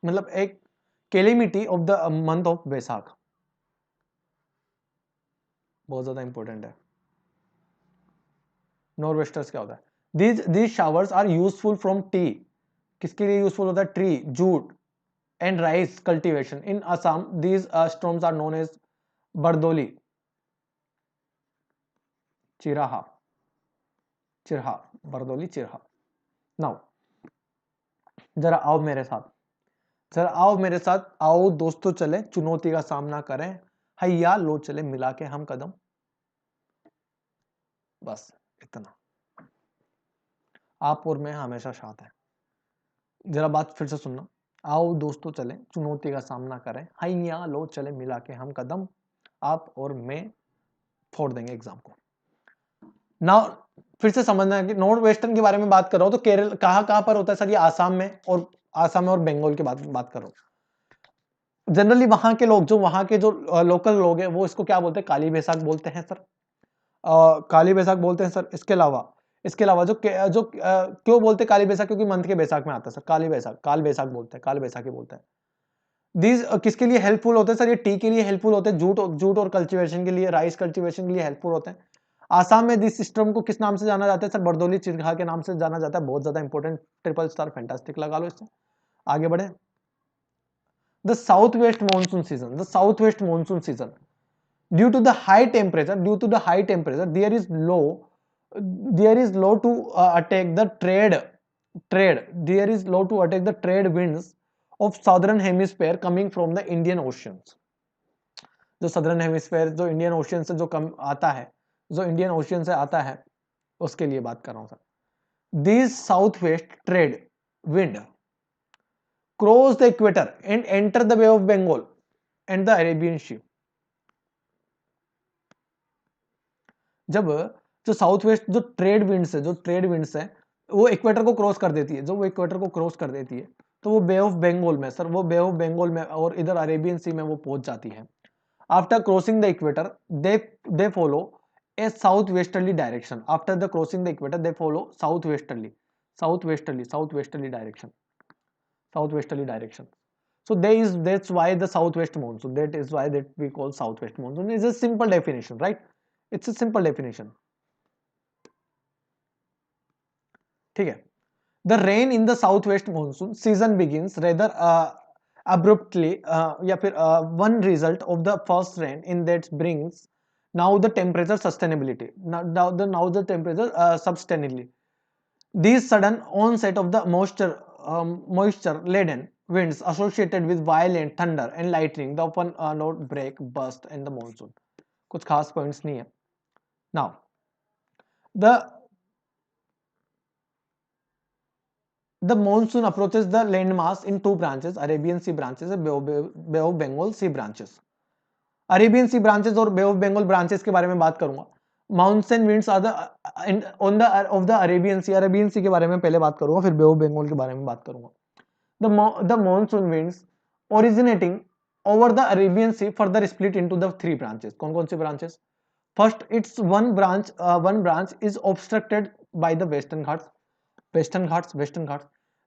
मतलब एक calamity of the month of Baisakh, बहुत ज्यादा इंपॉर्टेंट है। नॉर्वेस्टर्स क्या होता है? These showers are useful from tea, किसके लिए यूजफुल होता है? Tree, jute and rice cultivation. In Assam these storms are known as Bardoli, Chiraha, Chirha, Bardoli, Chirha. Now जरा आओ मेरे साथ, जरा आओ मेरे साथ, आओ दोस्तों चले चुनौती का सामना करें, हैया लो चले मिला के हम कदम, बस इतना। आप और मैं हमेशा साथ हैं। जरा बात फिर से सुनना, आओ दोस्तों चले चुनौती का सामना करें, हैया लो चले मिला के हम कदम, आप और मैं फोड़ देंगे एग्जाम को। नाउ फिर से समझना है कि नॉर्थ वेस्टर्न के बारे में बात कर रहा हूं, तो केरल कहां पर होता है सर? ये आसाम में, और आसाम में और बंगाल की बात कर रहा हूं। जनरली वहां के लोग, जो वहां के जो लोकल लोग हैं, वो इसको क्या बोलते हैं? काली बैसाख बोलते हैं सर, काली बैसाख बोलते हैं सर। इसके अलावा जो क्यों बोलते हैं काली बैसाख? क्योंकि मंथ के बैसाख में आता है सर, काली बैसाख, काल बैसाख बोलते हैं, काल बैसाखी बोलते हैं। दीज किसके लिए हेल्पफुल होते हैं सर? ये टी के लिए हेल्पफुल होते हैं, जूट और कल्टीवेशन के लिए, राइस कल्टीवेशन के लिए हेल्पफुल होते हैं। आसाम में दिस सिस्टम को किस नाम से जाना जाता है सर? बरदोली चिरहा के नाम से जाना जाता है। बहुत ज्यादा इंपॉर्टेंट, ट्रिपल स्टार, फैंटास्टिक लगा लो इससे। आगे बढ़े। The south west monsoon season, the south west monsoon season, due to the high temperature there is low to attack the trade winds of southern hemisphere coming from the Indian Oceans। जो southern hemisphere, जो Indian ocean से जो कम आता है, जो Indian ocean से आता है, उसके लिए बात कर रहा हूं sir. These south west trade wind cross the equator and enter the Bay of Bengal and the Arabian Sea. जब जो साउथ वेस्ट जो ट्रेड विंड्स है वो इक्वेटर को क्रॉस कर देती है, जब वो इक्वेटर को क्रॉस कर देती है तो वो बे ऑफ बंगाल में सर, वो बे ऑफ बंगाल में और इधर अरेबियन सी में वो पहुंच जाती है। After crossing the equator they follow A south westerly direction. After the crossing the equator they follow south westerly direction, south westerly direction. So that's why the southwest monsoon. That is why that we call southwest monsoon. It's a simple definition, right? It's a simple definition. ठीक है। The rain in the southwest monsoon season begins rather abruptly या फिर one result of the first rain in that brings now the temperature sustainability. Now the temperature sustainability. These sudden onset of the moisture laden winds associated with violent thunder and lightning the often not break burst in the monsoon. कुछ खास points नहीं है। Now the monsoon approaches the landmass in two branches, Arabian Sea branches and Bay of Bengal Sea branches. Arabian Sea branches और Bay of Bengal branches के बारे में बात करूंगा। Mountain winds are the on the of the Arabian Sea के बारे में पहले बात करूंगा, फिर बे ऑफ बंगाल के बारे में बात करूंगा। The monsoon winds originating over the Arabian Sea further split into the three branches. कौन कौन सी branches? First, it's one branch is obstructed by the Western Ghats.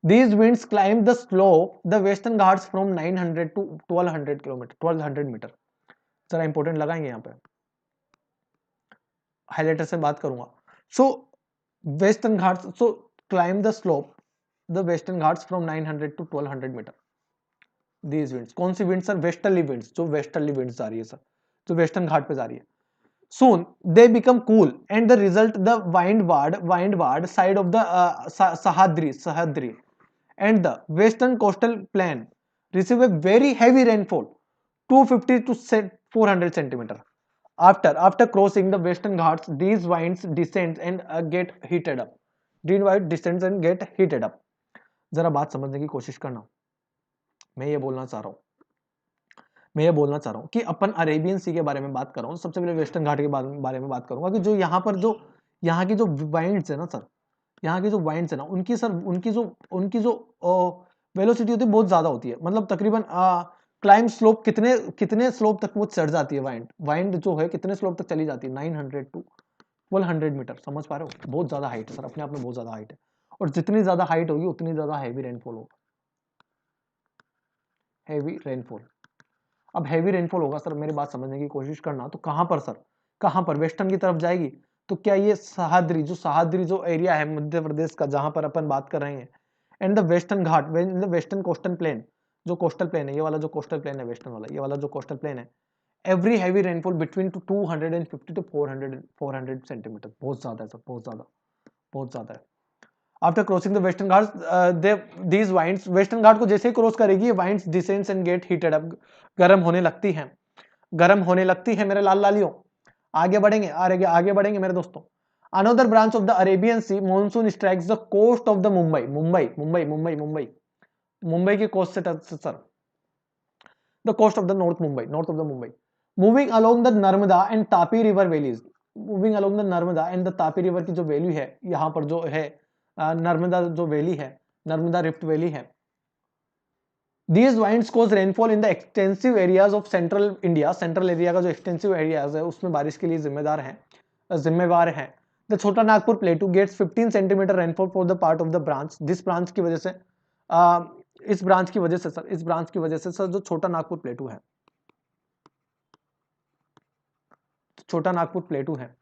These winds climb the slope, the western ghats from 900 to 1200 kilometre, 1200 metre. जरा important लगाएंगे यहाँ पे, highlighter से बात करूंगा। So Western Ghats, so climb the slope the Western Ghats from 900 to 1200 metre. These winds, कौन सी winds sir? Westerly winds, जो वेस्टर्ली विंड्स जा रही है सर, जो वेस्टर्न घाट पे जा रही है। Soon they become cool and the result the windward side of the Sahyadri and the western coastal plain receive a very heavy rainfall, 250 to 400 centimeter. After crossing the western ghats, these winds descend and get heated up. These winds descends and get heated up. जरा बात समझने की कोशिश करना। मैं ये बोलना चाह रहा हूँ कि अपन अरेबियन सी के बारे में बात कर रहा हूँ। सबसे पहले वेस्टर्न घाट के बारे में बात करूंगा कि जो यहाँ पर जो यहाँ की जो वाइंड्स है ना सर, यहाँ की जो वाइंड्स है ना, उनकी जो वेलोसिटी होती है बहुत ज्यादा होती है। मतलब तकरीबन क्लाइम स्लोप कितने स्लोप तक वो चढ़ जाती है। वाइंड जो है कितने स्लोप तक चली जाती है? 900 टू 1200 मीटर। समझ पा रहे हो? बहुत ज्यादा हाइट है सर, अपने आप में बहुत ज्यादा हाइट है। और जितनी ज्यादा हाइट होगी उतनी ज्यादा हैवी रेनफॉल होगा, हैवी रेनफॉल। अब हैवी रेनफॉल होगा सर, मेरी बात समझने की कोशिश करना। तो कहां पर सर, कहां पर? वेस्टर्न की तरफ जाएगी। तो क्या ये सह्याद्री जो एरिया है मध्य प्रदेश का, जहां पर अपन बात कर रहे हैं, and the western Ghat, western coastal plain, जो कोस्टल प्लेन है, ये वाला जो कोस्टल प्लेन है वेस्टर्न वाला, ये वाला जो कोस्टल प्लेन है, a very heavy rainfall between 250 to 400 centimetre. बहुत ज्यादा है सर, बहुत ज्यादा है। After crossing the Western Ghats these winds, western Ghat को जैसे ही क्रॉस करेगी ये winds descends and get heated up, गर्म होने लगती है मेरे लाल लालियों। आगे बढ़ेंगे मेरे दोस्तों। Another branch of the Arabian Sea monsoon strikes the coast of the Mumbai की कोस्ट से sir, the coast of the north of the Mumbai, moving along the Narmada and Tapi river valleys. Moving along the Narmada and the Tapi river की जो valley है, यहाँ पर जो है नर्मदा जो वैली है, नर्मदा रिफ्ट वैली है। These winds cause rainfall in the extensive areas of central India. Central area का जो एक्सटेंसिव एरियाज है उसमें बारिश के लिए जिम्मेवार है। The Chota Nagpur plateau gets 15 centimetres rainfall for the part of the branch. इस ब्रांच की वजह से सर जो छोटा नागपुर प्लेटू है,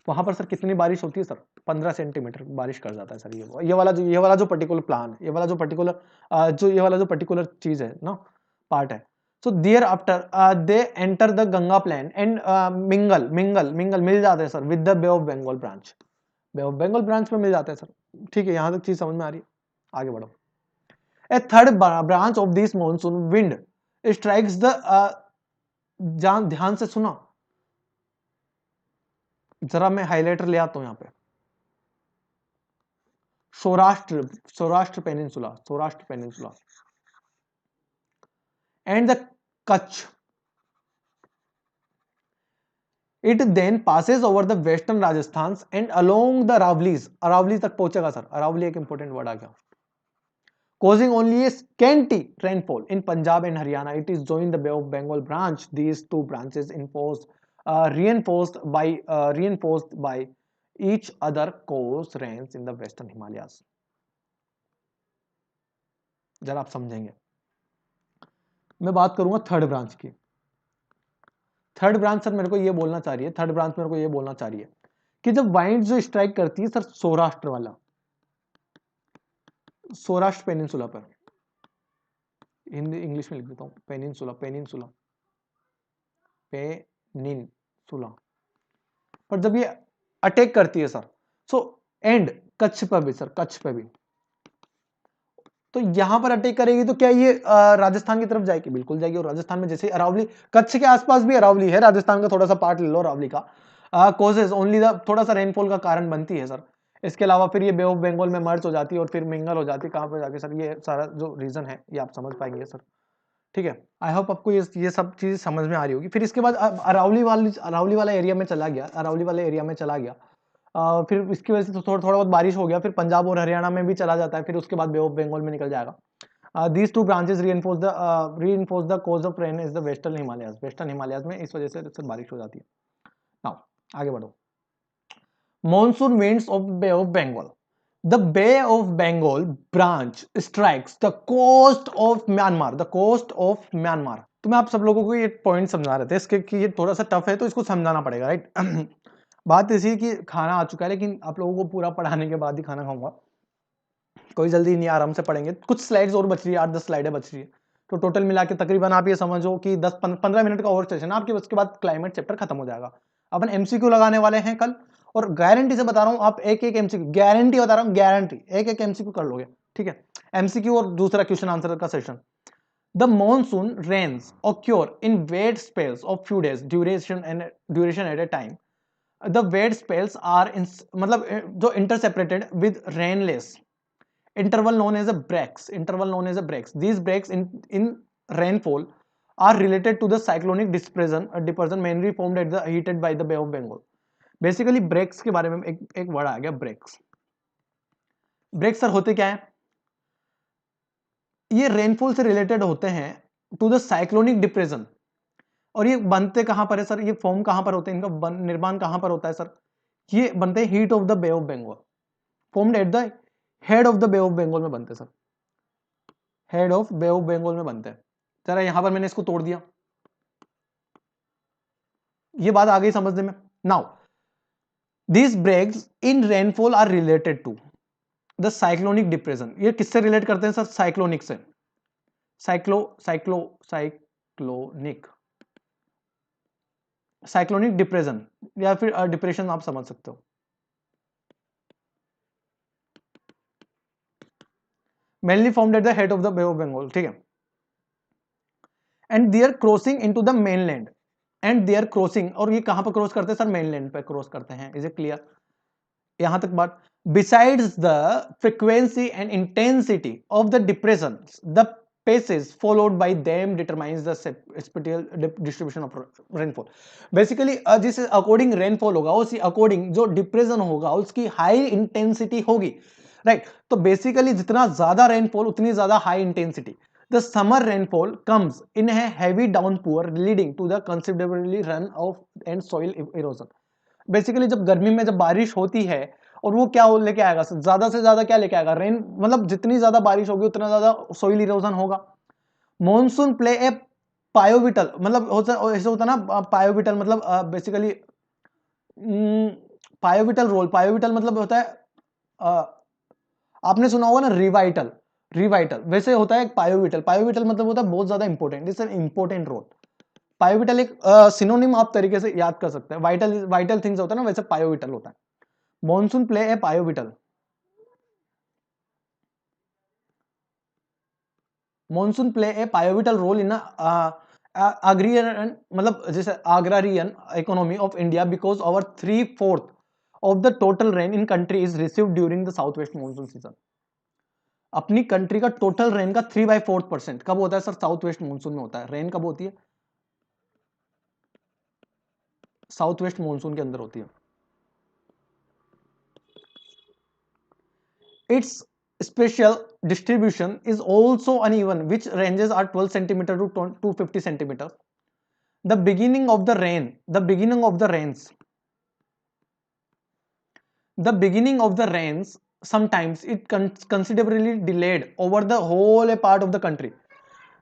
वहां पर सर कितनी बारिश होती है सर? 15 सेंटीमीटर बारिश कर जाता है सर। ये वाला जो पर्टिकुलर प्लान है, ये वाला जो पर्टिकुलर चीज है ना, पार्ट है। So thereafter they enter the Ganga plain and mingle मिल जाते हैं sir with the Bay of Bengal branch. Bay of Bengal branch में मिल जाते हैं सर। ठीक है, यहां तक चीज समझ में आ रही है? आगे बढ़ो। A third branch of this monsoon wind strikes the, ध्यान से सुना जरा, मैं हाइलाइटर ले आता हूं यहाँ पे। Saurashtra peninsula and the Kutch. It then passes over the western Rajasthan and along the Aravali's. Aravali तक पहुंचेगा सर. अरावली एक इंपॉर्टेंट वर्ड आ गया. Causing only a scanty rainfall in Punjab and Haryana. It is joined the Bay of Bengal branch. These two branches reinforced by each other cause rains in the western Himalayas. जरा आप समझेंगे. मैं बात करूंगा third branch की. Third branch sir मेरे को ये बोलना चाह रही है, थर्ड ब्रांच मेरे को ये बोलना चाह रही है कि जब वाइंड जो स्ट्राइक करती है सर सौराष्ट्र वाला, सौराष्ट्र पेनिनसुला पर, हिंदी इंग्लिश में लिख देता हूं, पेनिनसुला पर जब ये अटैक करती है सर, सो एंड कच्छ पर भी सर, कच्छ पर भी, तो यहां पर अटैक करेगी तो क्या ये राजस्थान की तरफ जाएगी? बिल्कुल जाएगी. और राजस्थान में जैसे अरावली, कच्छ के आसपास भी अरावली है, राजस्थान का थोड़ा सा पार्ट ले लो अरावली का. कॉजेज ओनली द, थोड़ा सा रेनफॉल का कारण बनती है सर. इसके अलावा फिर ये बे ऑफ बंगाल में मर्ज हो जाती है और फिर मिंगल हो जाती है. कहां पर जाके सर, ये सारा जो रीजन है ये आप समझ पाएंगे सर. ठीक है, आई होप आपको ये सब चीज समझ में आ रही होगी. फिर इसके बाद अरावली वाला एरिया में चला गया, अरावली वाले एरिया में चला गया. फिर इसकी वजह से तो थोड़ा बहुत बारिश हो गया. फिर पंजाब और हरियाणा में भी चला जाता है. फिर उसके बाद बे ऑफ बंगाल में निकल जाएगा. These two branches reinforce the cause of rain is the western Himalayas. Western Himalayas में इस वजह से बारिश हो जाती है. Now आगे बढ़ो. Monsoon winds of Bay of Bengal. The Bay of Bengal branch strikes the coast of Myanmar. The coast of Myanmar. तो मैं आप सब लोगों को ये पॉइंट समझा रहे थे इसके कि ये थोड़ा सा टफ है तो इसको समझाना पड़ेगा, राइट. बात ऐसी है कि खाना आ चुका है लेकिन आप लोगों को पूरा पढ़ाने के बाद ही खाना खाऊंगा. कोई जल्दी नहीं, आराम से पढ़ेंगे. कुछ स्लाइड्स और बच रही है, 8-10 स्लाइडें बच रही है. तो टोटल मिला के तकरीबन आप ये समझो कि 10-15 मिनट का और सेशन आपके, उसके बाद क्लाइमेट चैप्टर खत्म हो जाएगा. अपन एमसीक्यू लगाने वाले हैं कल, और गारंटी से बता रहा हूं आप एक एमसीक्यू, गारंटी बता रहा हूं, गारंटी एक एमसीक्यू कर लोगे. ठीक है, एमसीक्यू और दूसरा क्वेश्चन आंसर का session. The monsoon rains occur in wet spells of few days duration at a time. The wet spells are मतलब जो interseparated with rainless interval known as breaks. These breaks in rainfall are related to the cyclonic dispersion mainly formed at the heated by the Bay of Bengal. Basically breaks के बारे में एक word आ गया, breaks. breaks sir होते क्या है? ये rainfall से रिलेटेड होते हैं टू द साइक्लोनिक डिप्रेशन. और ये बनते कहां पर है सर? ये फॉर्म कहां पर होते हैं? इनका निर्माण कहां पर होता है सर? ये बनते हैं heat of the Bay of Bengal, formed at the head of the Bay of Bengal में बनते sir, head of Bay of Bengal में बनते हैं. जरा यहां पर मैंने इसको तोड़ दिया, ये बात आ गई समझने में. Now these breaks in rainfall are related to the cyclonic depression. ये किससे रिलेट करते हैं सर? साइक्लोनिक से. साइक्लोनिक डिप्रेशन या फिर डिप्रेशन आप समझ सकते हो. mainly formed at the head of the Bay of Bengal. ठीक है, and they are crossing into the mainland, and they are crossing, और ये कहां पर क्रॉस करते हैं सर? mainland पे क्रॉस करते हैं. Is it clear? यहां तक बात. Besides the frequency and intensity of the depressions, the paces followed by them determines the spatial distribution of rainfall. Basically जिस अकॉर्डिंग रेनफॉल होगा उसी अकॉर्डिंग जो डिप्रेशन होगा उसकी हाई इंटेंसिटी होगी, राइट. तो बेसिकली जितना ज्यादा रेनफॉल उतनी ज्यादा high intensity. The summer rainfall comes in है heavy downpour leading to the considerably run off and soil erosion. Basically जब गर्मी में जब बारिश होती है और वो क्या लेके आएगा? ज्यादा से ज्यादा क्या लेके आएगा? रेन. मतलब जितनी ज्यादा बारिश होगी उतना ज्यादा सॉइल इरोजन होगा. मॉनसून प्ले ए पायोविटल, मतलब ऐसे होता ना, पायोविटल मतलब बेसिकली पायोविटल रोल. पायोविटल मतलब होता है, आपने सुना होगा ना रिवाइटल. वैसे होता है एक पायोविटल. पायोविटल मतलब होता है बहुत ज्यादा important. It's an important role. Pivotal एक सिनोनिम आप तरीके से याद कर सकते हैं. वाइटल थिंग्स होता है ना, वैसे पायोविटल होता है. Monsoon play a pivotal. Monsoon play a pivotal role in agrarian, मतलब जैसे agrarian economy of India because over 3/4 of the total rain in country is received during the south west monsoon season. अपनी country का total rain का 3/4% कब होता है sir? South west monsoon में होता है। रेन कब होती है? साउथ वेस्ट मानसून के अंदर होती है। Its spatial distribution is also uneven, which ranges are 12 centimeter to 250 centimeters. The beginning of the rain, the beginning of the rains, sometimes it considerably delayed over the whole a part of the country.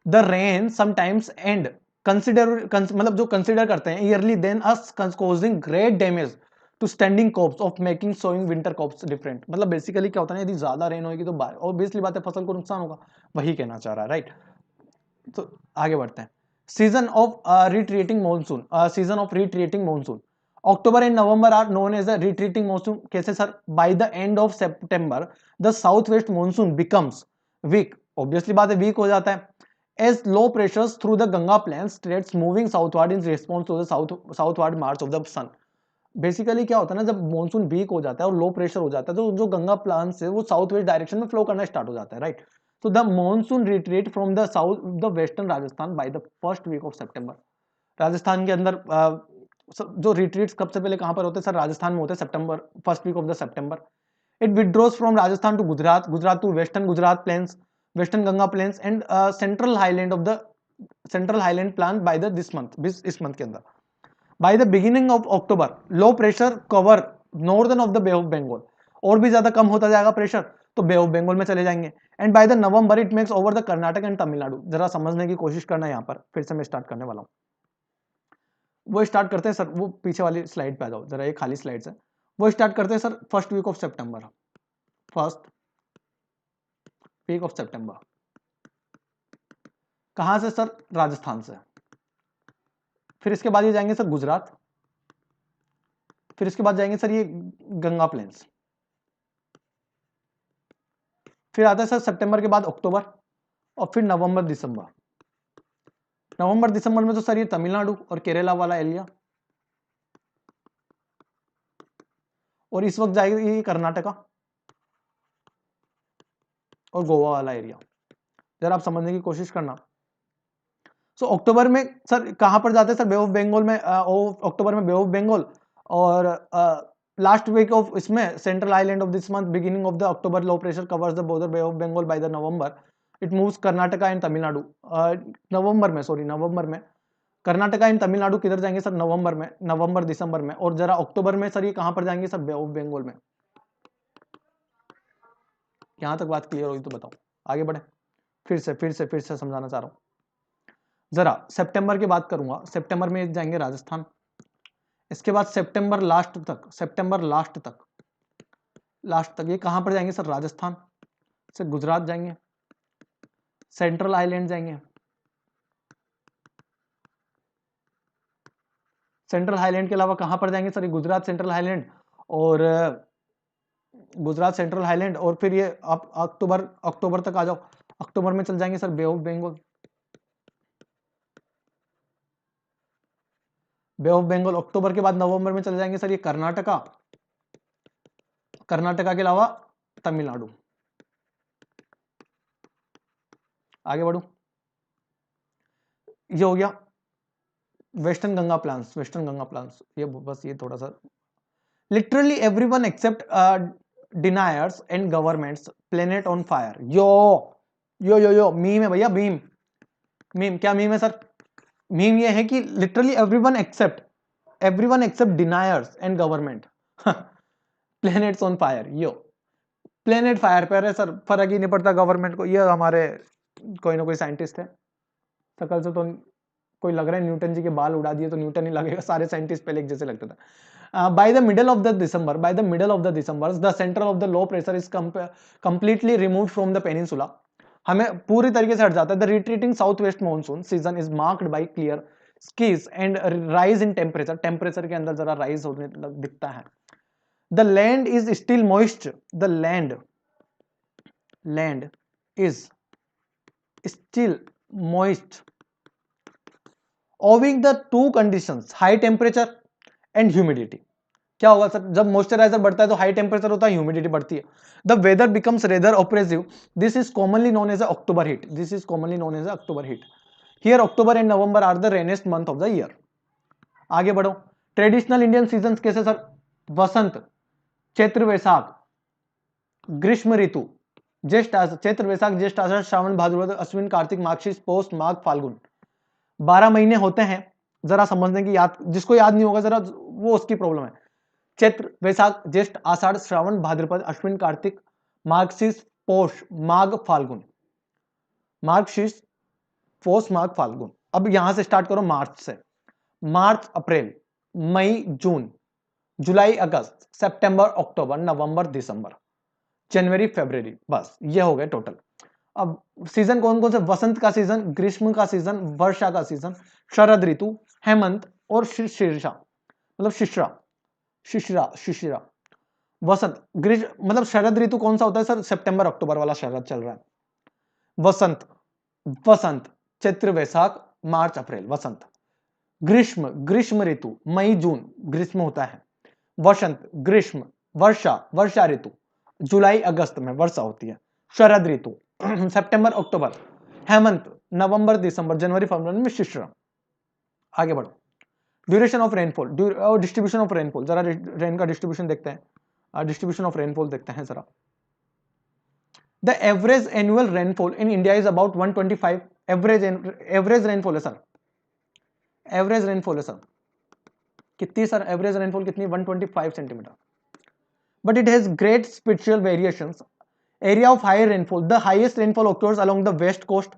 The rain sometimes end मतलब जो consider करते हैं yearly, then us causing great damage to standing crops of making sowing winter crops different. मतलब basically क्या होता है, यदि ज्यादा रेन होगी तो ऑब्वियसली बात है फसल को नुकसान होगा, वही कहना चाह रहा है, राइट। तो आगे बढ़ते हैं। Season of retreating monsoon, season of retreating monsoon, October and November are known as the retreating monsoon. कैसे sir? By the end of September the south west monsoon becomes weak, obviously बात है week हो जाता है, as low pressures through the Ganga plains states moving southward in response to the southward march of the sun। Basically क्या होता है ना, जब मॉनसून वीक हो जाता है और लो प्रेशर हो जाता है तो जो गंगा प्लान से वो साउथ वेस्ट डायरेक्शन में फ्लो करना स्टार्ट हो जाता है, राइट। तो the monsoon retreat from the south the western Rajasthan by the first week of September. Rajasthan के अंदर जो रिट्रीट्स कब से पहले कहां पर होते हैं सर? राजस्थान में होते हैं September, first week of the September. It withdraws from Rajasthan to Gujarat, Gujarat to western Gujarat plains, western Ganga plains and central highland of the central highland plan by the this month, इस मंथ के अंदर। By the beginning of October low pressure cover northern of the Bay of Bengal, और भी ज्यादा कम होता जाएगा pressure तो बे of Bengal में चले जाएंगे। And bye the November it makes over the Karnataka and Tamil Nadu. जरा समझने की कोशिश करना, यहाँ पर फिर से मैं स्टार्ट करने वाला हूँ। वो स्टार्ट करते हैं सर, वो पीछे वाली स्लाइड पे आ जाओ जरा, ये खाली स्लाइड है। वो स्टार्ट करते हैं sir first week of September, first week of September. कहां से सर? राजस्थान से। फिर इसके बाद ये जाएंगे सर गुजरात, फिर इसके बाद जाएंगे सर ये गंगा प्लेन्स, फिर आता है सर सितंबर के बाद अक्टूबर, और फिर नवंबर दिसंबर। नवंबर दिसंबर में तो सर ये तमिलनाडु और केरला वाला एरिया, और इस वक्त जाएगी ये कर्नाटका और गोवा वाला एरिया। जरा आप समझने की कोशिश करना। सो अक्टूबर में सर कहां पर जाते हैं सर? बे ऑफ बंगाल में, अक्टूबर में बे ऑफ बंगाल, और लास्ट वीक ऑफ इसमें central island of this month, beginning of the October low pressure covers the border Bay of Bengal by the November it moves Karnataka and Tamil Nadu. नवंबर में, सॉरी नवंबर में कर्नाटका एंड तमिलनाडु किधर जाएंगे sir? नवंबर में, नवंबर दिसंबर में। और जरा अक्टूबर में सर ये कहां पर जाएंगे सर? बे ऑफ बंगाल में। यहां तक बात क्लियर होगी तो बताओ, आगे बढ़े। फिर से समझाना चाह रहा हूं। जरा सितंबर की बात करूंगा, सितंबर में जाएंगे राजस्थान, इसके बाद सितंबर लास्ट तक, ये कहां पर जाएंगे सर? राजस्थान से गुजरात जाएंगे, सेंट्रल आइलैंड जाएंगे, सेंट्रल हाईलैंड के अलावा कहां पर जाएंगे सर? गुजरात सेंट्रल हाईलैंड, और गुजरात सेंट्रल हाईलैंड, और फिर ये आप अक्टूबर तक आ जाओ। अक्टूबर में चल जाएंगे sir Bay of Bengal, Bay of Bengal. अक्टूबर के बाद नवंबर में चले जाएंगे सर ये कर्नाटका, कर्नाटका के अलावा तमिलनाडु। आगे बढ़ू, ये हो गया वेस्टर्न गंगा प्लान्स, ये बस ये थोड़ा सा। Literally everyone except deniers and governments planet on fire. यो मीम है भैया, मीम क्या मीम है सर? मीम ये है कि literally everyone except deniers and government planets on fire. यो प्लेनेट फायर पर है सर, फर्क ही नहीं पड़ता गवर्नमेंट को। ये हमारे कोई ना कोई साइंटिस्ट है, शकल से तो कोई लग रहा है न्यूटन जी के बाल उड़ा दिए तो न्यूटन ही लगेगा, सारे साइंटिस्ट पहले एक जैसे लगते थे। by the middle of the December, the center of the low pressure is completely removed from the peninsula। हमें पूरी तरीके से हट जाता है। The retreating southwest monsoon season is marked by clear skies and rise in temperature। Temperature के अंदर जरा राइज होने दिखता है। The land is still moist। The land is still moist owing the two conditions, high temperature and humidity. क्या होगा sir, जब moisturiser बढ़ता है तो हाई टेम्परेचर होता है, ह्यूमिडिटी बढ़ती है, the weather becomes rather oppressive, this is commonly known as October heat, this is commonly known as October heat. Here October and November are the rainiest month of the year. आगे बढ़ो, traditional Indian season कैसे sir, वसंत, चैत्र वैशाख, ग्रीष्म ऋतु, ज्येष्ठ चैत्र वैशाख ज्येष्ठ आषाढ़ श्रावण भाद्रपद अश्विन कार्तिक मार्गशीर्ष पौष माघ फाल्गुन, 12 महीने होते हैं। जरा समझने की, याद जिसको याद नहीं होगा जरा वो उसकी प्रॉब्लम है। चैत्र वैशाख ज्येष्ठ आषाढ़ श्रावण भाद्रपद अश्विन कार्तिक मार्गशीर्ष पौष माघ फाल्गुन, मार्गशीर्ष पौष माघ फाल्गुन। अब यहां से स्टार्ट करो मार्च से, मार्च अप्रैल मई जून जुलाई अगस्त सितंबर अक्टूबर नवंबर दिसंबर जनवरी फरवरी, बस ये हो गए टोटल। अब सीजन कौन कौन से, वसंत का सीजन, ग्रीष्म का सीजन, वर्षा का सीजन, शरद ऋतु, हेमंत और शीर्षा मतलब शिशिरा, शिशिरा शिशिरा। वसंत ग्रीष्म मतलब शरद ऋतु कौन सा होता है सर, सितंबर अक्टूबर वाला शरद चल रहा है। वसंत, वसंत चैत्र वैशाख मार्च अप्रैल वसंत। ग्रीष्म, ग्रीष्म ऋतु मई जून ग्रीष्म होता है। वसंत ग्रीष्म, वर्षा, वर्षा ऋतु जुलाई अगस्त में वर्षा होती है। शरद ऋतु सितंबर अक्टूबर, हेमंत नवंबर दिसंबर जनवरी फरवरी में शिशिर। आगे बढ़ो, duration of rainfall, distribution of rainfall, जरा रेन का डिस्ट्रीब्यूशन देखते हैं, डिस्ट्रीब्यूशन ऑफ रेनफॉल देखते हैं जरा। The average annual rainfall in India is about 125, average rainfall है सर, एवरेज रेनफॉल है सर कितनी सर, एवरेज रेनफॉल कितनी, 125 centimetre, but it has great spiritual variations. Area of high rainfall, the highest rainfall occurs along the west coast,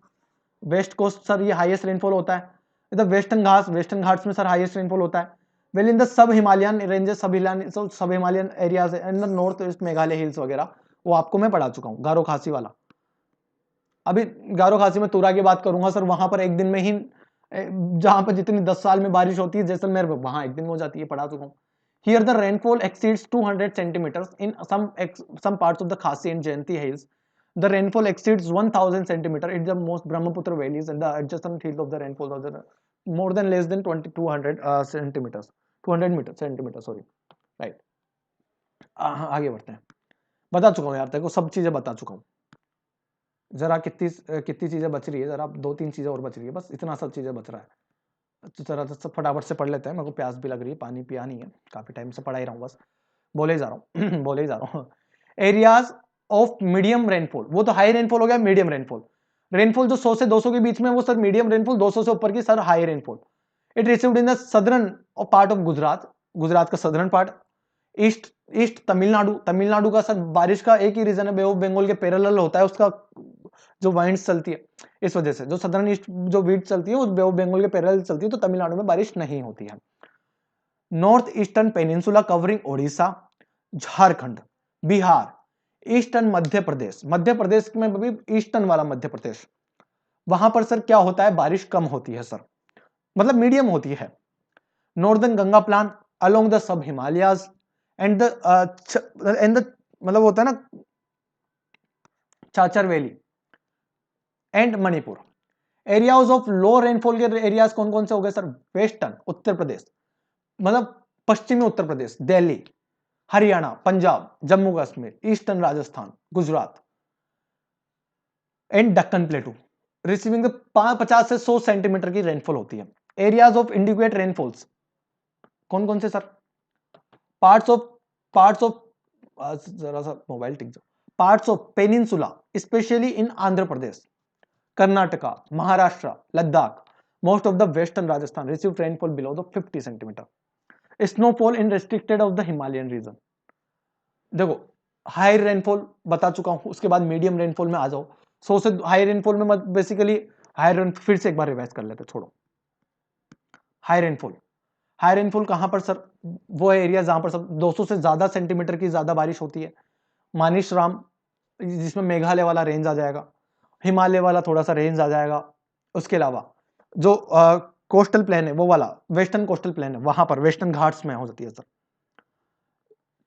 west coast sir ये highest rainfall होता है। The Western Ghats, Western Ghats में sir highest rainfall होता है। Well in the sub Himalayan ranges, sub Himalayan areas in the north east Meghalaya hills वगैरह, वो आपको मैं पढ़ा चुका हूँ, गारो खासी वाला। अभी गारो खासी में तुरा की बात करूंगा सर, वहां पर एक दिन में ही जहां पर जितनी 10 साल में बारिश होती है जैसलमेर में, वहां एक दिन में हो जाती है, पढ़ा चुका हूँ। Here the rainfall exceeds 200 centimeters in some parts of the Khasi and Jayanti hills. The rainfall exceeds 1000 centimeters in the most Brahmaputra valleys and the adjacent hills of the rainfall of the more than less than 200 centimeters, 200 centimeters, sorry, right. आगे बढ़ते हैं, बता चुका हूँ यार, तेरे को सब चीजें बता चुका हूँ। जरा कितनी कितनी चीजें बच रही है, जरा 2-3 चीजें और बच रही है, बस इतना सब चीजें बच रहा है। तो जरा सब फटाफट से पढ़ लेते हैं, मेरे को प्यास भी लग रही है, पानी पिया नहीं है, काफी टाइम से पढ़ा ही रहा हूँ, बस बोले ही जा रहा हूँ बोले ही जा रहा हूँ। एरियाज ऑफ मीडियम रेनफॉल, वो तो हाई रेनफॉल हो गया, मीडियम रेनफॉल, रेनफॉल जो 100 से 200 के बीच में वो सर मीडियम रेनफॉल, 200 से ऊपर की sir high rainfall. It received in the southern part of Gujarat, Gujarat का southern part, east east Tamil Nadu, Tamil Nadu का सर बारिश का एक ही रीजन है, बे ऑफ बंगाल के पैरेलल होता है उसका जो वाइंड्स चलती है, इस वजह से जो सदर्न ईस्ट जो विंड चलती है वो बे ऑफ बंगाल के पैरेलल चलती है, तो तमिलनाडु में बारिश नहीं होती है। North eastern peninsula covering Odisha, Jharkhand, Bihar, eastern Madhya Pradesh, Madhya Pradesh में भी ईस्टर्न वाला मध्य प्रदेश, वहां पर सर क्या होता है, बारिश कम होती है सर, मतलब मीडियम होती है। Northern Ganga plain along the sub Himalayas and the मतलब होता है ना Cachar valley and Manipur. Areas of low rainfall के एरियाज कौन कौन से हो गए सर, वेस्टर्न उत्तर प्रदेश मतलब पश्चिमी Uttar Pradesh, Delhi, Haryana, Punjab, Jammu Kashmir, eastern Rajasthan, Gujarat and Deccan plateau, receiving 50 से 100 सेंटीमीटर की रेनफॉल होती है। एरियाज ऑफ इंडिकेट रेनफॉल्स कौन कौन से सर, पार्ट्स ऑफ जरा सा मोबाइल टिक जाओ, parts of peninsula specially in Andhra Pradesh, Karnataka, Maharashtra, Ladakh, most of the western Rajasthan receive rainfall below the 50 centimetres. Snowfall in restricted of the Himalayan region. देखो हाई रेनफॉल बता चुका हूं, उसके बाद मीडियम रेनफॉल में आ जाओ। 100 से हाई रेनफॉल में बेसिकली हाई रेनफॉल फिर से एक बार रिवाइज कर लेते, छोड़ो। हाई रेनफॉल, हाई रेनफॉल कहां पर सर, वो एरिया जहां पर सब 200 से ज्यादा सेंटीमीटर की ज्यादा बारिश होती है। मानिसराम जिसमें मेघालय वाला रेंज आ जाएगा, हिमालय वाला थोड़ा सा रेंज आ जाएगा, उसके अलावा जो कोस्टल प्लेन है वो वाला वेस्टर्न कोस्टल प्लेन है, वहां पर वेस्टर्न घाट्स में हो जाती है सर,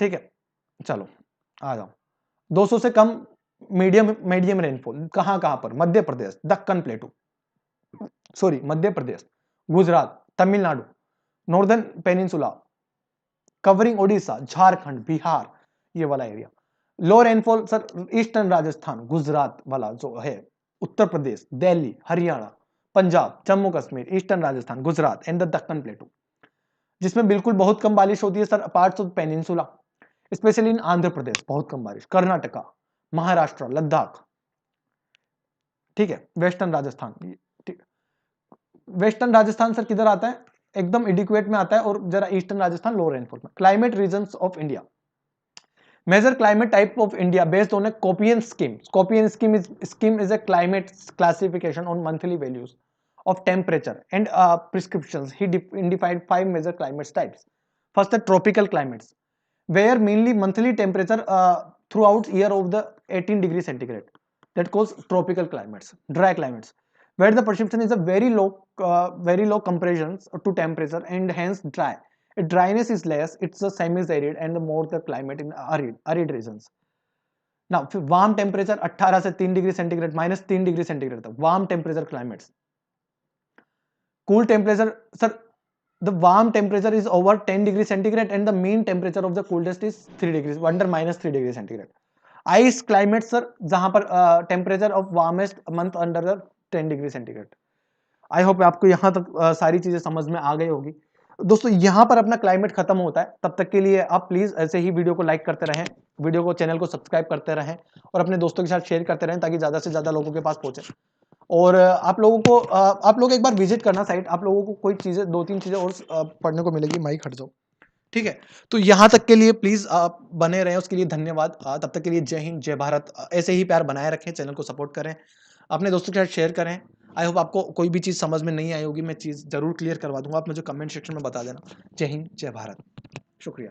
ठीक है। चलो आ जाओ, 200 से कम मीडियम मीडियम रेनफॉल कहां कहां पर, Madhya Pradesh, Deccan plateau, sorry Madhya Pradesh, Gujarat, Tamil Nadu, northern peninsula, covering Odisha, Jharkhand, Bihar, ये वाला area. Low rainfall sir eastern Rajasthan, Gujarat वाला जो है, Uttar Pradesh, Delhi, Haryana, Punjab, Jammu Kashmir, eastern Rajasthan, Gujarat and the Deccan plateau, जिसमें बिल्कुल बहुत कम बारिश होती है sir parts of peninsula, specially in Andhra Pradesh बहुत कम बारिश, कर्नाटका, महाराष्ट्र, लद्दाख, ठीक है, वेस्टर्न राजस्थान, ठीक। वेस्टर्न राजस्थान सर किधर आता है, एकदम इडिक्वेट में आता है, और जरा ईस्टर्न राजस्थान लो रेनफॉल में। Climate regions of India, major climate type of India based on a Koppen scheme. Koppen scheme is a climate classification on monthly values of temperature and prescriptions. He identified 5 major climate types. First, the tropical climates, where mainly monthly temperature throughout year of the 18 degrees centigrade. That cause tropical climates. Dry climates, where the perception is a very low compressions to temperature and hence dry. Dryness is less, it's a semi-arid and the more the climate in arid regions. Now, warm temperature 18 से 3 degree centigrade -3 degree centigrade तक warm temperature climates. Cool temperature sir the warm temperature is over 10 degree centigrade and the mean temperature of the coolest is 3 degrees under -3 degree centigrade. Ice climate sir जहां पर temperature of warmest month under the 10 degree centigrade. I hope आपको यहाँ तक सारी चीजें समझ में आ गई होगी। दोस्तों यहाँ पर अपना क्लाइमेट खत्म होता है, तब तक के लिए आप प्लीज ऐसे ही वीडियो को लाइक करते रहें, वीडियो को चैनल को सब्सक्राइब करते रहें और अपने दोस्तों के साथ शेयर करते रहें ताकि ज्यादा से ज्यादा लोगों के पास पहुंचे। और आप लोग एक बार विजिट करना साइट, आप लोगों को कोई चीजें 2-3 चीजें और पढ़ने को मिलेगी। माइक हट जाओ, ठीक है। तो यहाँ तक के लिए प्लीज आप बने रहें, उसके लिए धन्यवाद। तब तक के लिए जय हिंद, जय भारत। ऐसे ही प्यार बनाए रखें, चैनल को सपोर्ट करें, अपने दोस्तों के साथ शेयर करें। आई होप आपको कोई भी चीज़ समझ में नहीं आई होगी, मैं चीज़ जरूर क्लियर करवा दूंगा, आप मुझे कमेंट सेक्शन में बता देना। जय हिंद, जय भारत, शुक्रिया।